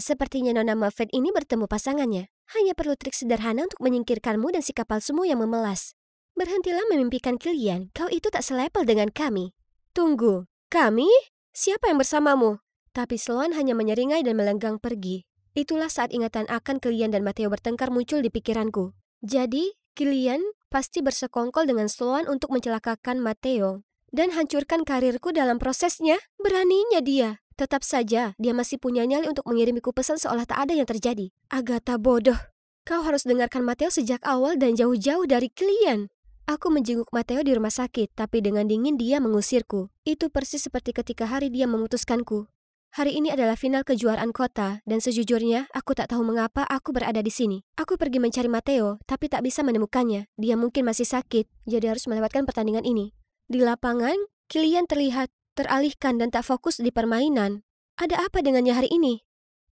sepertinya Nona Muffet ini bertemu pasangannya. Hanya perlu trik sederhana untuk menyingkirkanmu dan sikap palsumu yang memelas. Berhentilah memimpikan Kilian, kau itu tak selepel dengan kami. Tunggu, kami? Siapa yang bersamamu? Tapi Sloan hanya menyeringai dan melenggang pergi. Itulah saat ingatan akan Kilian dan Matteo bertengkar muncul di pikiranku. Jadi, Kilian pasti bersekongkol dengan Sloan untuk mencelakakan Matteo dan hancurkan karirku dalam prosesnya. Beraninya dia. Tetap saja, dia masih punya nyali untuk mengirimiku pesan seolah tak ada yang terjadi. Agatha bodoh. Kau harus dengarkan Matteo sejak awal dan jauh-jauh dari Kilian. Aku menjenguk Matteo di rumah sakit, tapi dengan dingin dia mengusirku. Itu persis seperti ketika hari dia memutuskanku. Hari ini adalah final kejuaraan kota, dan sejujurnya, aku tak tahu mengapa aku berada di sini. Aku pergi mencari Matteo, tapi tak bisa menemukannya. Dia mungkin masih sakit, jadi harus melewatkan pertandingan ini. Di lapangan, Kilian terlihat teralihkan dan tak fokus di permainan. Ada apa dengannya hari ini?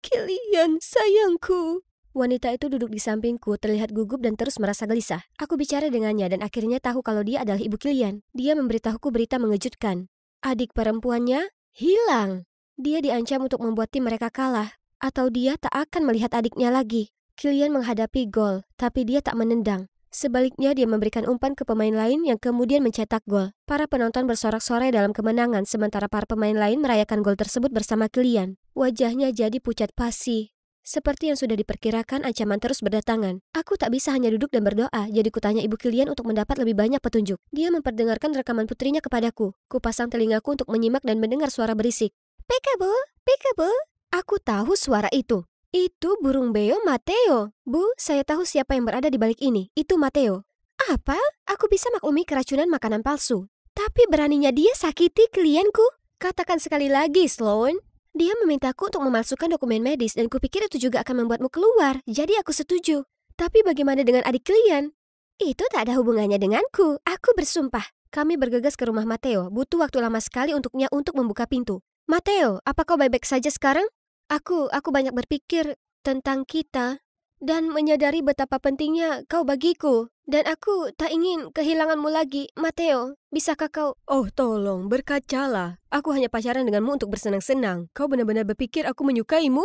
Kilian, sayangku. Wanita itu duduk di sampingku, terlihat gugup dan terus merasa gelisah. Aku bicara dengannya dan akhirnya tahu kalau dia adalah ibu Kilian. Dia memberitahuku berita mengejutkan. Adik perempuannya hilang. Dia diancam untuk membuat tim mereka kalah. Atau dia tak akan melihat adiknya lagi. Kylian menghadapi gol, tapi dia tak menendang. Sebaliknya dia memberikan umpan ke pemain lain yang kemudian mencetak gol. Para penonton bersorak-sorai dalam kemenangan sementara para pemain lain merayakan gol tersebut bersama Kylian. Wajahnya jadi pucat pasi. Seperti yang sudah diperkirakan, ancaman terus berdatangan. Aku tak bisa hanya duduk dan berdoa, jadi kutanya ibu Kylian untuk mendapat lebih banyak petunjuk. Dia memperdengarkan rekaman putrinya kepadaku. Kupasang telingaku untuk menyimak dan mendengar suara berisik. Peekaboo, peekaboo. Aku tahu suara itu. Itu burung beo Mateo. Bu, saya tahu siapa yang berada di balik ini. Itu Mateo. Apa? Aku bisa maklumi keracunan makanan palsu. Tapi beraninya dia sakiti klienku? Katakan sekali lagi, Sloan. Dia memintaku untuk memalsukan dokumen medis dan kupikir itu juga akan membuatmu keluar. Jadi aku setuju. Tapi bagaimana dengan adik klien? Itu tak ada hubungannya denganku. Aku bersumpah. Kami bergegas ke rumah Mateo. Butuh waktu lama sekali untuknya untuk membuka pintu. Mateo, apa kau baik-baik saja sekarang? Aku banyak berpikir tentang kita dan menyadari betapa pentingnya kau bagiku. Dan aku tak ingin kehilanganmu lagi, Mateo. Bisakah kau... Oh, tolong, berkacalah. Aku hanya pacaran denganmu untuk bersenang-senang. Kau benar-benar berpikir aku menyukaimu?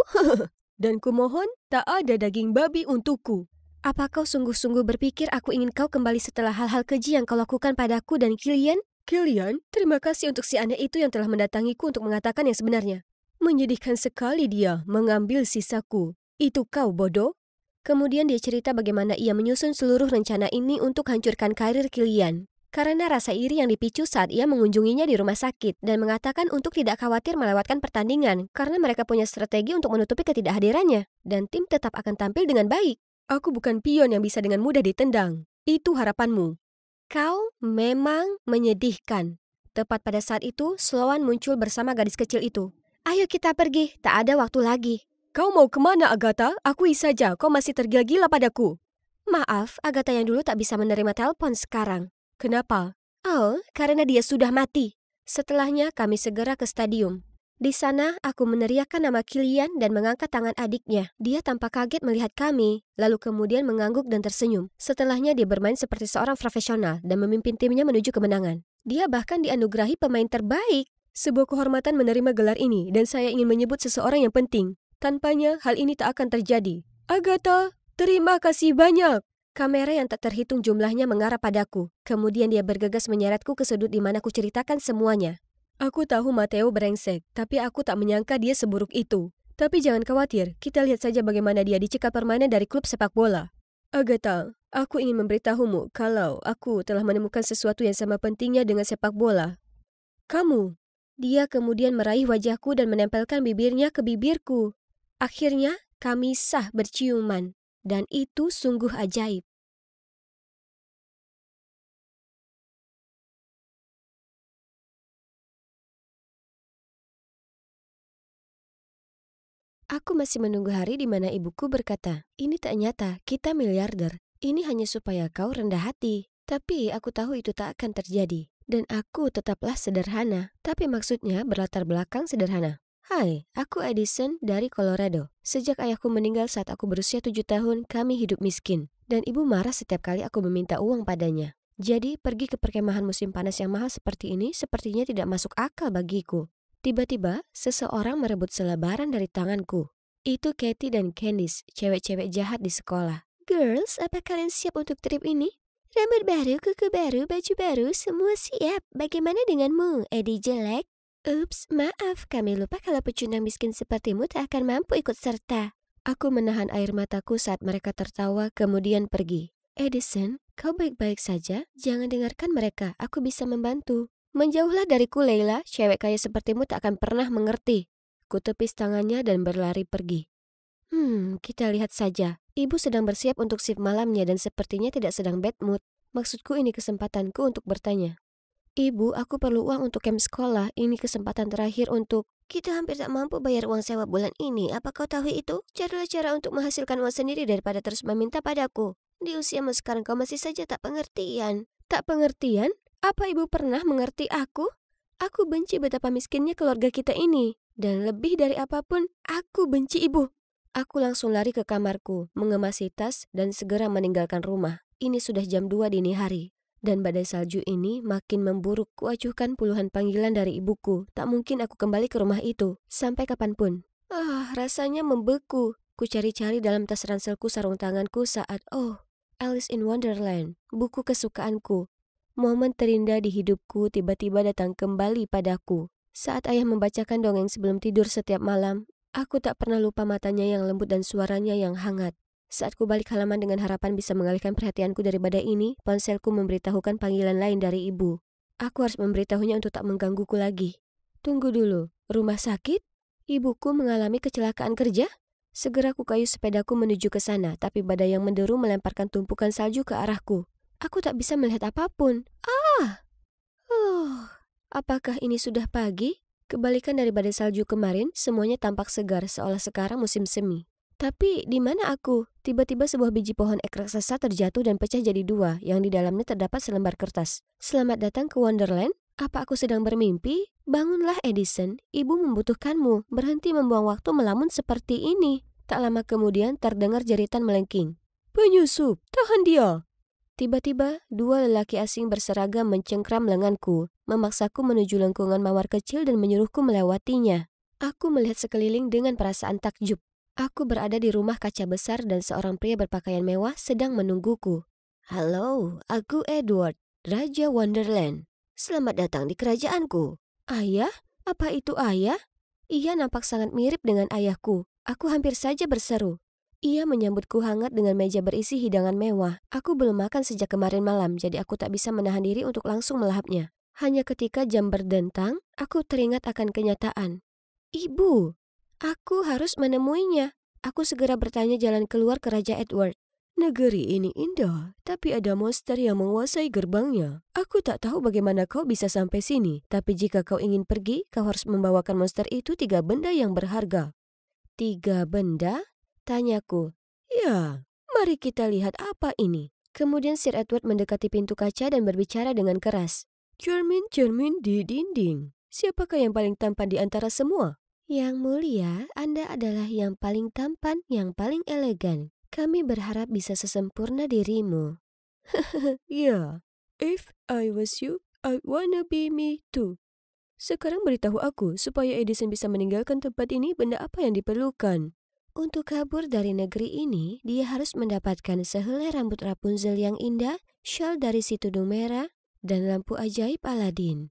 Dan kumohon, tak ada daging babi untukku. Apa kau sungguh-sungguh berpikir aku ingin kau kembali setelah hal-hal keji yang kau lakukan padaku dan Kylian? Kylian, terima kasih untuk si aneh itu yang telah mendatangiku untuk mengatakan yang sebenarnya. Menyedihkan sekali dia mengambil sisaku. Itu kau bodoh? Kemudian dia cerita bagaimana ia menyusun seluruh rencana ini untuk hancurkan karir Kylian. Karena rasa iri yang dipicu saat ia mengunjunginya di rumah sakit dan mengatakan untuk tidak khawatir melewatkan pertandingan karena mereka punya strategi untuk menutupi ketidakhadirannya. Dan tim tetap akan tampil dengan baik. Aku bukan pion yang bisa dengan mudah ditendang. Itu harapanmu. Kau memang menyedihkan. Tepat pada saat itu, Sloan muncul bersama gadis kecil itu. Ayo kita pergi, tak ada waktu lagi. Kau mau kemana, Agatha? Akui saja, kau masih tergila-gila padaku. Maaf, Agatha yang dulu tak bisa menerima telepon sekarang. Kenapa? Oh, karena dia sudah mati. Setelahnya, kami segera ke stadium. Di sana, aku meneriakkan nama Kylian dan mengangkat tangan adiknya. Dia tampak kaget melihat kami, lalu kemudian mengangguk dan tersenyum. Setelahnya, dia bermain seperti seorang profesional dan memimpin timnya menuju kemenangan. Dia bahkan dianugerahi pemain terbaik. Sebuah kehormatan menerima gelar ini dan saya ingin menyebut seseorang yang penting. Tanpanya, hal ini tak akan terjadi. Agatha, terima kasih banyak. Kamera yang tak terhitung jumlahnya mengarah padaku. Kemudian dia bergegas menyeretku ke sudut di mana ku ceritakan semuanya. Aku tahu Mateo brengsek, tapi aku tak menyangka dia seburuk itu. Tapi jangan khawatir, kita lihat saja bagaimana dia dicekal permanen dari klub sepak bola. Agatha, aku ingin memberitahumu kalau aku telah menemukan sesuatu yang sama pentingnya dengan sepak bola. Kamu. Dia kemudian meraih wajahku dan menempelkan bibirnya ke bibirku. Akhirnya, kami sah berciuman. Dan itu sungguh ajaib. Aku masih menunggu hari di mana ibuku berkata, ini tak nyata, kita miliarder. Ini hanya supaya kau rendah hati. Tapi aku tahu itu tak akan terjadi. Dan aku tetaplah sederhana. Tapi maksudnya berlatar belakang sederhana. Hai, aku Edison dari Colorado. Sejak ayahku meninggal saat aku berusia 7 tahun, kami hidup miskin. Dan ibu marah setiap kali aku meminta uang padanya. Jadi, pergi ke perkemahan musim panas yang mahal seperti ini sepertinya tidak masuk akal bagiku. Tiba-tiba, seseorang merebut selebaran dari tanganku. Itu Katie dan Candice, cewek-cewek jahat di sekolah. Girls, apa kalian siap untuk trip ini? Rambut baru, kuku baru, baju baru, semua siap. Bagaimana denganmu, Eddie jelek? Ups, maaf, kami lupa kalau pecundang miskin sepertimu tak akan mampu ikut serta. Aku menahan air mataku saat mereka tertawa, kemudian pergi. Edison, kau baik-baik saja? Jangan dengarkan mereka, aku bisa membantu. Menjauhlah dariku, Leila. Cewek kaya sepertimu tak akan pernah mengerti. Kutepis tangannya dan berlari pergi. Kita lihat saja. Ibu sedang bersiap untuk shift malamnya dan sepertinya tidak sedang bad mood. Maksudku ini kesempatanku untuk bertanya. Ibu, aku perlu uang untuk camp sekolah. Ini kesempatan terakhir untuk... Kita hampir tak mampu bayar uang sewa bulan ini. Apa kau tahu itu? Carilah cara untuk menghasilkan uang sendiri daripada terus meminta padaku. Di usiamu sekarang kau masih saja tak pengertian. Tak pengertian? Apa ibu pernah mengerti aku? Aku benci betapa miskinnya keluarga kita ini. Dan lebih dari apapun, aku benci ibu. Aku langsung lari ke kamarku, mengemasi tas, dan segera meninggalkan rumah. Ini sudah jam 2 dini hari. Dan badai salju ini makin memburuk. Kuacuhkan puluhan panggilan dari ibuku. Tak mungkin aku kembali ke rumah itu. Sampai kapanpun. Rasanya membeku. Ku cari-cari dalam tas ranselku sarung tanganku saat, Alice in Wonderland, buku kesukaanku. Momen terindah di hidupku tiba-tiba datang kembali padaku. Saat ayah membacakan dongeng sebelum tidur setiap malam, aku tak pernah lupa matanya yang lembut dan suaranya yang hangat. Saat ku balik halaman dengan harapan bisa mengalihkan perhatianku dari badai ini, ponselku memberitahukan panggilan lain dari ibu. Aku harus memberitahunya untuk tak menggangguku lagi. Tunggu dulu, rumah sakit? Ibuku mengalami kecelakaan kerja? Segera ku kayuh sepedaku menuju ke sana, tapi badai yang menderu melemparkan tumpukan salju ke arahku. Aku tak bisa melihat apapun. Apakah ini sudah pagi? Kebalikan dari badai salju kemarin, semuanya tampak segar seolah sekarang musim semi. Tapi di mana aku? Tiba-tiba sebuah biji pohon ek raksasa terjatuh dan pecah jadi dua, yang di dalamnya terdapat selembar kertas. Selamat datang ke Wonderland. Apa aku sedang bermimpi? Bangunlah Edison, ibu membutuhkanmu. Berhenti membuang waktu melamun seperti ini. Tak lama kemudian terdengar jeritan melengking. Penyusup, tahan dia! Tiba-tiba, dua lelaki asing berseragam mencengkram lenganku, memaksaku menuju lengkungan mawar kecil dan menyuruhku melewatinya. Aku melihat sekeliling dengan perasaan takjub. Aku berada di rumah kaca besar dan seorang pria berpakaian mewah sedang menungguku. Halo, aku Edward, Raja Wonderland. Selamat datang di kerajaanku. Ayah? Apa itu ayah? Ia nampak sangat mirip dengan ayahku. Aku hampir saja berseru. Ia menyambutku hangat dengan meja berisi hidangan mewah. Aku belum makan sejak kemarin malam, jadi aku tak bisa menahan diri untuk langsung melahapnya. Hanya ketika jam berdentang, aku teringat akan kenyataan. Ibu, aku harus menemuinya. Aku segera bertanya jalan keluar ke Raja Edward. Negeri ini indah, tapi ada monster yang menguasai gerbangnya. Aku tak tahu bagaimana kau bisa sampai sini, tapi jika kau ingin pergi, kau harus membawakan monster itu 3 benda yang berharga. 3 benda? Tanyaku. Ya, mari kita lihat apa ini. Kemudian Sir Edward mendekati pintu kaca dan berbicara dengan keras. Cermin-cermin di dinding. Siapakah yang paling tampan di antara semua? Yang mulia, Anda adalah yang paling tampan, yang paling elegan. Kami berharap bisa sesempurna dirimu. Ya, if I was you, I wanna be me too. Sekarang beritahu aku, supaya Edison bisa meninggalkan tempat ini, benda apa yang diperlukan? Untuk kabur dari negeri ini, dia harus mendapatkan sehelai rambut Rapunzel yang indah, syal dari si tudung merah, dan lampu ajaib Aladin.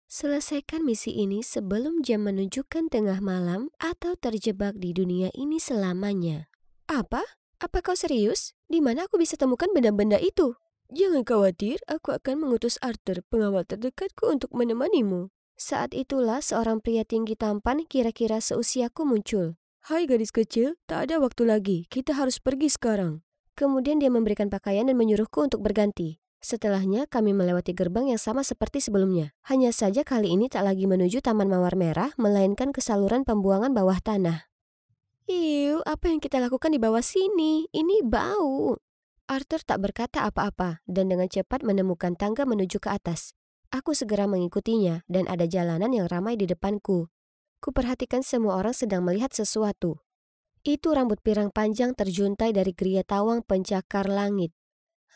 Selesaikan misi ini sebelum jam menunjukkan tengah malam atau terjebak di dunia ini selamanya. Apa? Apa kau serius? Di mana aku bisa temukan benda-benda itu? Jangan khawatir, aku akan mengutus Arthur, pengawal terdekatku, untuk menemanimu. Saat itulah seorang pria tinggi tampan kira-kira seusiaku muncul. Hai gadis kecil, tak ada waktu lagi, kita harus pergi sekarang. Kemudian dia memberikan pakaian dan menyuruhku untuk berganti. Setelahnya kami melewati gerbang yang sama seperti sebelumnya. Hanya saja kali ini tak lagi menuju Taman Mawar Merah, melainkan ke saluran pembuangan bawah tanah. Apa yang kita lakukan di bawah sini? Ini bau. Arthur tak berkata apa-apa dan dengan cepat menemukan tangga menuju ke atas. Aku segera mengikutinya dan ada jalanan yang ramai di depanku. Kuperhatikan semua orang sedang melihat sesuatu. Itu rambut pirang panjang terjuntai dari geria tawang pencakar langit.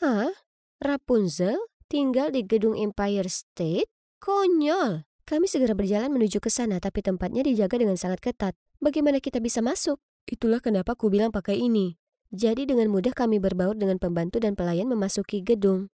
Hah? Rapunzel? Tinggal di gedung Empire State? Konyol! Kami segera berjalan menuju ke sana, tapi tempatnya dijaga dengan sangat ketat. Bagaimana kita bisa masuk? Itulah kenapa ku bilang pakai ini. Jadi dengan mudah kami berbaur dengan pembantu dan pelayan memasuki gedung.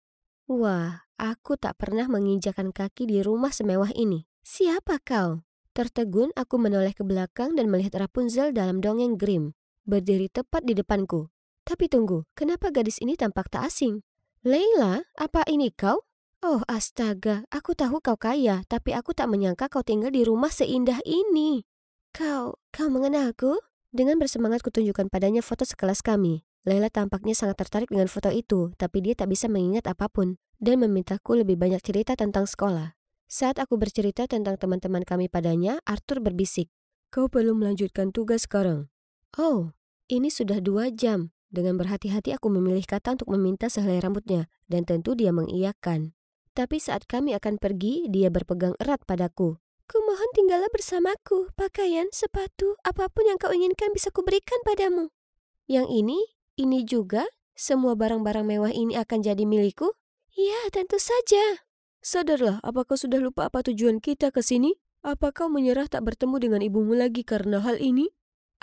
Wah, aku tak pernah menginjakan kaki di rumah semewah ini. Siapa kau? Tertegun, aku menoleh ke belakang dan melihat Rapunzel dalam dongeng Grimm, berdiri tepat di depanku. Tapi tunggu, kenapa gadis ini tampak tak asing? Leila, apa ini kau? Oh astaga, aku tahu kau kaya, tapi aku tak menyangka kau tinggal di rumah seindah ini. Kau mengenalku? Dengan bersemangat kutunjukkan padanya foto sekelas kami. Leila tampaknya sangat tertarik dengan foto itu, tapi dia tak bisa mengingat apapun, dan memintaku lebih banyak cerita tentang sekolah. Saat aku bercerita tentang teman-teman kami padanya, Arthur berbisik. Kau perlu melanjutkan tugas sekarang. Oh, ini sudah 2 jam. Dengan berhati-hati aku memilih kata untuk meminta sehelai rambutnya, dan tentu dia mengiyakan. Tapi saat kami akan pergi, dia berpegang erat padaku. Kumohon tinggallah bersamaku, pakaian, sepatu, apapun yang kau inginkan bisa kuberikan padamu. Yang ini juga, semua barang-barang mewah ini akan jadi milikku? Ya, tentu saja. Sadarlah, apakah sudah lupa apa tujuan kita ke sini? Apa kau menyerah tak bertemu dengan ibumu lagi karena hal ini?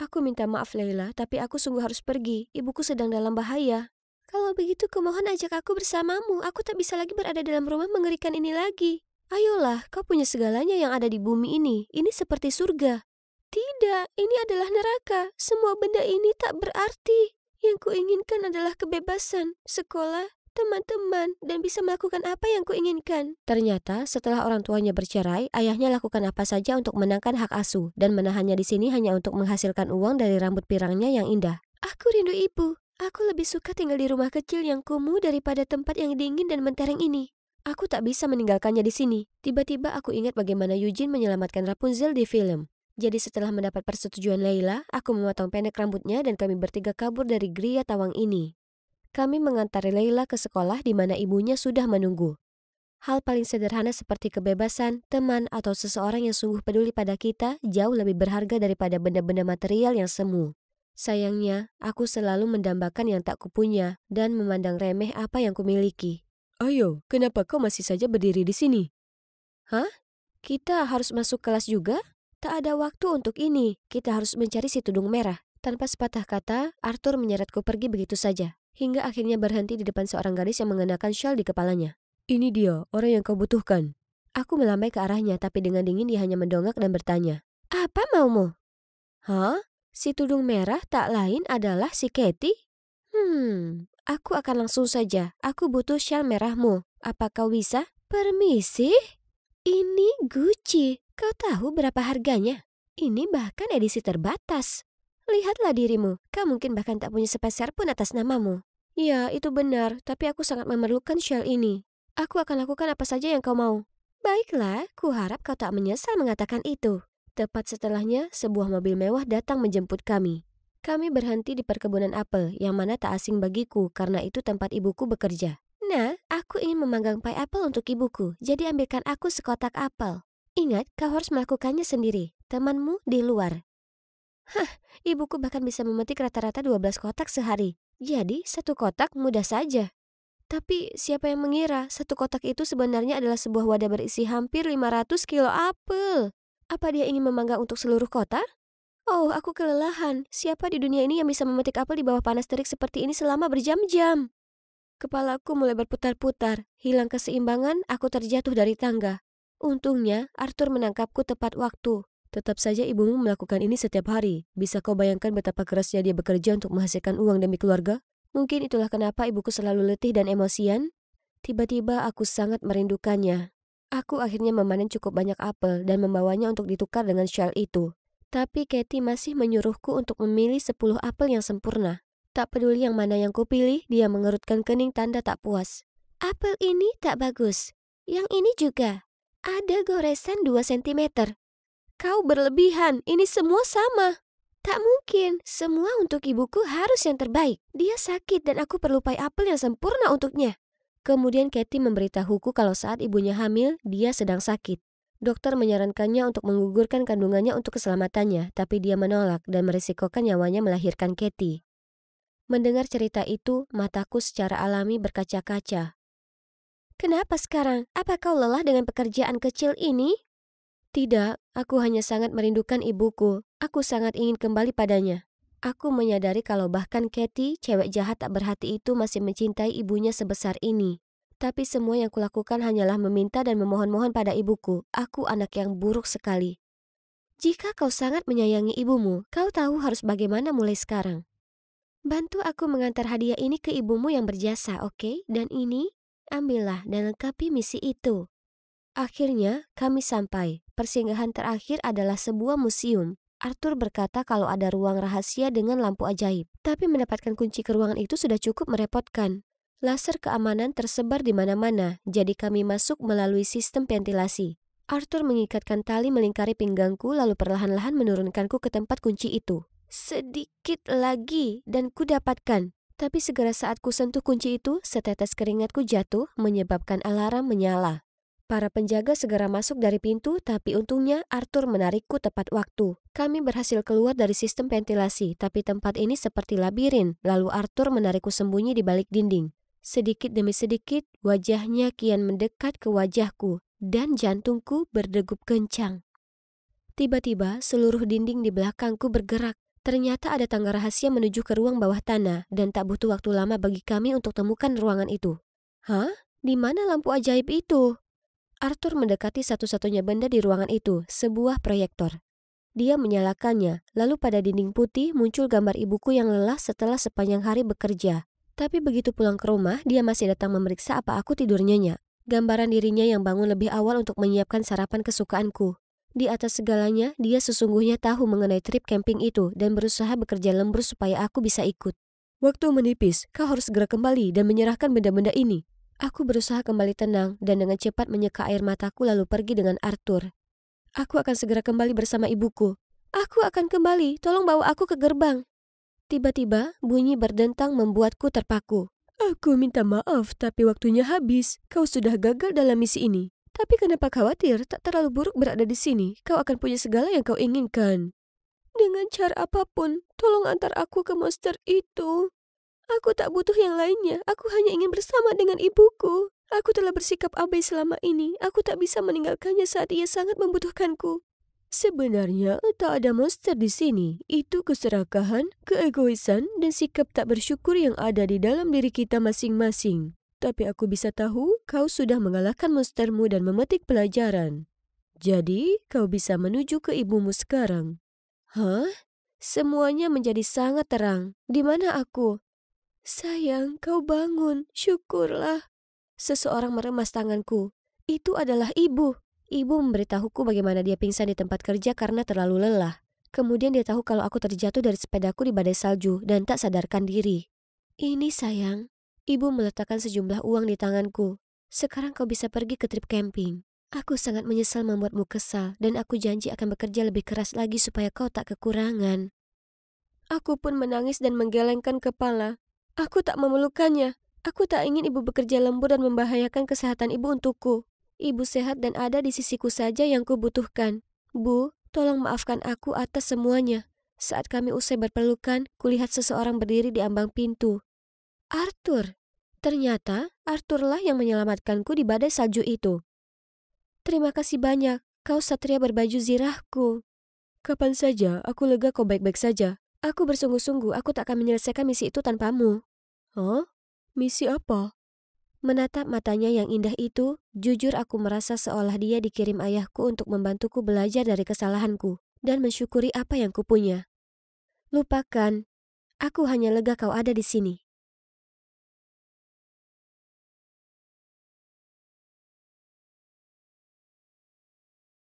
Aku minta maaf Leila, tapi aku sungguh harus pergi. Ibuku sedang dalam bahaya. Kalau begitu kumohon ajak aku bersamamu. Aku tak bisa lagi berada dalam rumah mengerikan ini lagi. Ayolah, kau punya segalanya yang ada di bumi ini. Ini seperti surga. Tidak, ini adalah neraka. Semua benda ini tak berarti. Yang kuinginkan adalah kebebasan, sekolah, teman-teman, dan bisa melakukan apa yang kuinginkan. Ternyata setelah orang tuanya bercerai, ayahnya lakukan apa saja untuk menangkan hak asuh dan menahannya di sini hanya untuk menghasilkan uang dari rambut pirangnya yang indah. Aku rindu ibu. Aku lebih suka tinggal di rumah kecil yang kumuh daripada tempat yang dingin dan mentereng ini. Aku tak bisa meninggalkannya di sini. Tiba-tiba aku ingat bagaimana Eugene menyelamatkan Rapunzel di film. Jadi setelah mendapat persetujuan Leila, aku memotong pendek rambutnya dan kami bertiga kabur dari Gria Tawang ini. Kami mengantari Leila ke sekolah di mana ibunya sudah menunggu. Hal paling sederhana seperti kebebasan, teman, atau seseorang yang sungguh peduli pada kita jauh lebih berharga daripada benda-benda material yang semu. Sayangnya, aku selalu mendambakan yang tak kupunya dan memandang remeh apa yang kumiliki. Ayo, kenapa kau masih saja berdiri di sini? Hah? Kita harus masuk kelas juga? Tak ada waktu untuk ini. Kita harus mencari si tudung merah. Tanpa sepatah kata, Arthur menyeretku pergi begitu saja. Hingga akhirnya berhenti di depan seorang gadis yang mengenakan syal di kepalanya. Ini dia, orang yang kau butuhkan. Aku melambai ke arahnya, tapi dengan dingin dia hanya mendongak dan bertanya. Apa maumu? Hah? Si tudung merah tak lain adalah si Katie? Aku akan langsung saja. Aku butuh syal merahmu. Apa kau bisa? Permisi? Ini Gucci. Kau tahu berapa harganya? Ini bahkan edisi terbatas. Lihatlah dirimu. Kau mungkin bahkan tak punya sepeser pun atas namamu. Ya, itu benar. Tapi aku sangat memerlukan syal ini. Aku akan lakukan apa saja yang kau mau. Baiklah, kuharap kau tak menyesal mengatakan itu. Tepat setelahnya, sebuah mobil mewah datang menjemput kami. Kami berhenti di perkebunan apel, yang mana tak asing bagiku karena itu tempat ibuku bekerja. Nah, aku ingin memanggang pai apel untuk ibuku, jadi ambilkan aku sekotak apel. Ingat, kau harus melakukannya sendiri. Temanmu di luar. Ibuku bahkan bisa memetik rata-rata 12 kotak sehari. Jadi, satu kotak mudah saja. Tapi, siapa yang mengira satu kotak itu sebenarnya adalah sebuah wadah berisi hampir 500 kilo apel? Apa dia ingin memanggang untuk seluruh kota? Oh, aku kelelahan. Siapa di dunia ini yang bisa memetik apel di bawah panas terik seperti ini selama berjam-jam? Kepalaku mulai berputar-putar. Hilang keseimbangan, aku terjatuh dari tangga. Untungnya, Arthur menangkapku tepat waktu. Tetap saja ibumu melakukan ini setiap hari. Bisa kau bayangkan betapa kerasnya dia bekerja untuk menghasilkan uang demi keluarga? Mungkin itulah kenapa ibuku selalu letih dan emosian. Tiba-tiba aku sangat merindukannya. Aku akhirnya memanen cukup banyak apel dan membawanya untuk ditukar dengan syal itu. Tapi Katie masih menyuruhku untuk memilih 10 apel yang sempurna. Tak peduli yang mana yang kupilih, dia mengerutkan kening tanda tak puas. Apel ini tak bagus. Yang ini juga. Ada goresan 2 cm. Kau berlebihan, ini semua sama. Tak mungkin, semua untuk ibuku harus yang terbaik. Dia sakit dan aku perlu pai apel yang sempurna untuknya. Kemudian Katie memberitahuku kalau saat ibunya hamil, dia sedang sakit. Dokter menyarankannya untuk menggugurkan kandungannya untuk keselamatannya, tapi dia menolak dan merisikokan nyawanya melahirkan Katie. Mendengar cerita itu, mataku secara alami berkaca-kaca. Kenapa sekarang? Apa kau lelah dengan pekerjaan kecil ini? Tidak, aku hanya sangat merindukan ibuku. Aku sangat ingin kembali padanya. Aku menyadari kalau bahkan Katie, cewek jahat tak berhati itu masih mencintai ibunya sebesar ini. Tapi semua yang kulakukan hanyalah meminta dan memohon-mohon pada ibuku. Aku anak yang buruk sekali. Jika kau sangat menyayangi ibumu, kau tahu harus bagaimana mulai sekarang. Bantu aku mengantar hadiah ini ke ibumu yang berjasa, oke? Dan ini, ambillah dan lengkapi misi itu. Akhirnya, kami sampai. Persinggahan terakhir adalah sebuah museum. Arthur berkata kalau ada ruang rahasia dengan lampu ajaib. Tapi mendapatkan kunci ke ruangan itu sudah cukup merepotkan. Laser keamanan tersebar di mana-mana, jadi kami masuk melalui sistem ventilasi. Arthur mengikatkan tali melingkari pinggangku lalu perlahan-lahan menurunkanku ke tempat kunci itu. Sedikit lagi dan ku dapatkan. Tapi segera saat ku sentuh kunci itu, setetes keringatku jatuh menyebabkan alarm menyala. Para penjaga segera masuk dari pintu, tapi untungnya Arthur menarikku tepat waktu. Kami berhasil keluar dari sistem ventilasi, tapi tempat ini seperti labirin, lalu Arthur menarikku sembunyi di balik dinding. Sedikit demi sedikit, wajahnya kian mendekat ke wajahku, dan jantungku berdegup kencang. Tiba-tiba, seluruh dinding di belakangku bergerak. Ternyata ada tangga rahasia menuju ke ruang bawah tanah dan tak butuh waktu lama bagi kami untuk temukan ruangan itu. Hah? Di mana lampu ajaib itu? Arthur mendekati satu-satunya benda di ruangan itu, sebuah proyektor. Dia menyalakannya, lalu pada dinding putih muncul gambar ibuku yang lelah setelah sepanjang hari bekerja. Tapi begitu pulang ke rumah, dia masih datang memeriksa apa aku tidur nyenyak. Gambaran dirinya yang bangun lebih awal untuk menyiapkan sarapan kesukaanku. Di atas segalanya, dia sesungguhnya tahu mengenai trip camping itu dan berusaha bekerja lembur supaya aku bisa ikut. Waktu menipis, kau harus segera kembali dan menyerahkan benda-benda ini. Aku berusaha kembali tenang dan dengan cepat menyeka air mataku lalu pergi dengan Arthur. Aku akan segera kembali bersama ibuku. Aku akan kembali, tolong bawa aku ke gerbang. Tiba-tiba, bunyi berdentang membuatku terpaku. Aku minta maaf, tapi waktunya habis. Kau sudah gagal dalam misi ini. Tapi kenapa khawatir? Tak terlalu buruk berada di sini. Kau akan punya segala yang kau inginkan. Dengan cara apapun, tolong antar aku ke monster itu. Aku tak butuh yang lainnya. Aku hanya ingin bersama dengan ibuku. Aku telah bersikap abai selama ini. Aku tak bisa meninggalkannya saat ia sangat membutuhkanku. Sebenarnya tak ada monster di sini. Itu keserakahan, keegoisan, dan sikap tak bersyukur yang ada di dalam diri kita masing-masing. Tapi aku bisa tahu kau sudah mengalahkan monstermu dan memetik pelajaran. Jadi, kau bisa menuju ke ibumu sekarang. Hah? Semuanya menjadi sangat terang. Di mana aku? Sayang, kau bangun. Syukurlah. Seseorang meremas tanganku. Itu adalah ibu. Ibu memberitahuku bagaimana dia pingsan di tempat kerja karena terlalu lelah. Kemudian dia tahu kalau aku terjatuh dari sepedaku di badai salju dan tak sadarkan diri. Ini sayang. Ibu meletakkan sejumlah uang di tanganku. Sekarang kau bisa pergi ke trip camping. Aku sangat menyesal membuatmu kesal dan aku janji akan bekerja lebih keras lagi supaya kau tak kekurangan. Aku pun menangis dan menggelengkan kepala. Aku tak memelukkannya. Aku tak ingin ibu bekerja lembur dan membahayakan kesehatan ibu untukku. Ibu sehat dan ada di sisiku saja yang kubutuhkan. Bu, tolong maafkan aku atas semuanya. Saat kami usai berpelukan, kulihat seseorang berdiri di ambang pintu. Arthur. Ternyata Arthurlah yang menyelamatkanku di badai salju itu. Terima kasih banyak. Kau satria berbaju zirahku. Kapan saja, aku lega kau baik-baik saja. Aku bersungguh-sungguh, aku tak akan menyelesaikan misi itu tanpamu. Hah? Misi apa? Menatap matanya yang indah itu, jujur aku merasa seolah dia dikirim ayahku untuk membantuku belajar dari kesalahanku dan mensyukuri apa yang kupunya. Lupakan, aku hanya lega kau ada di sini.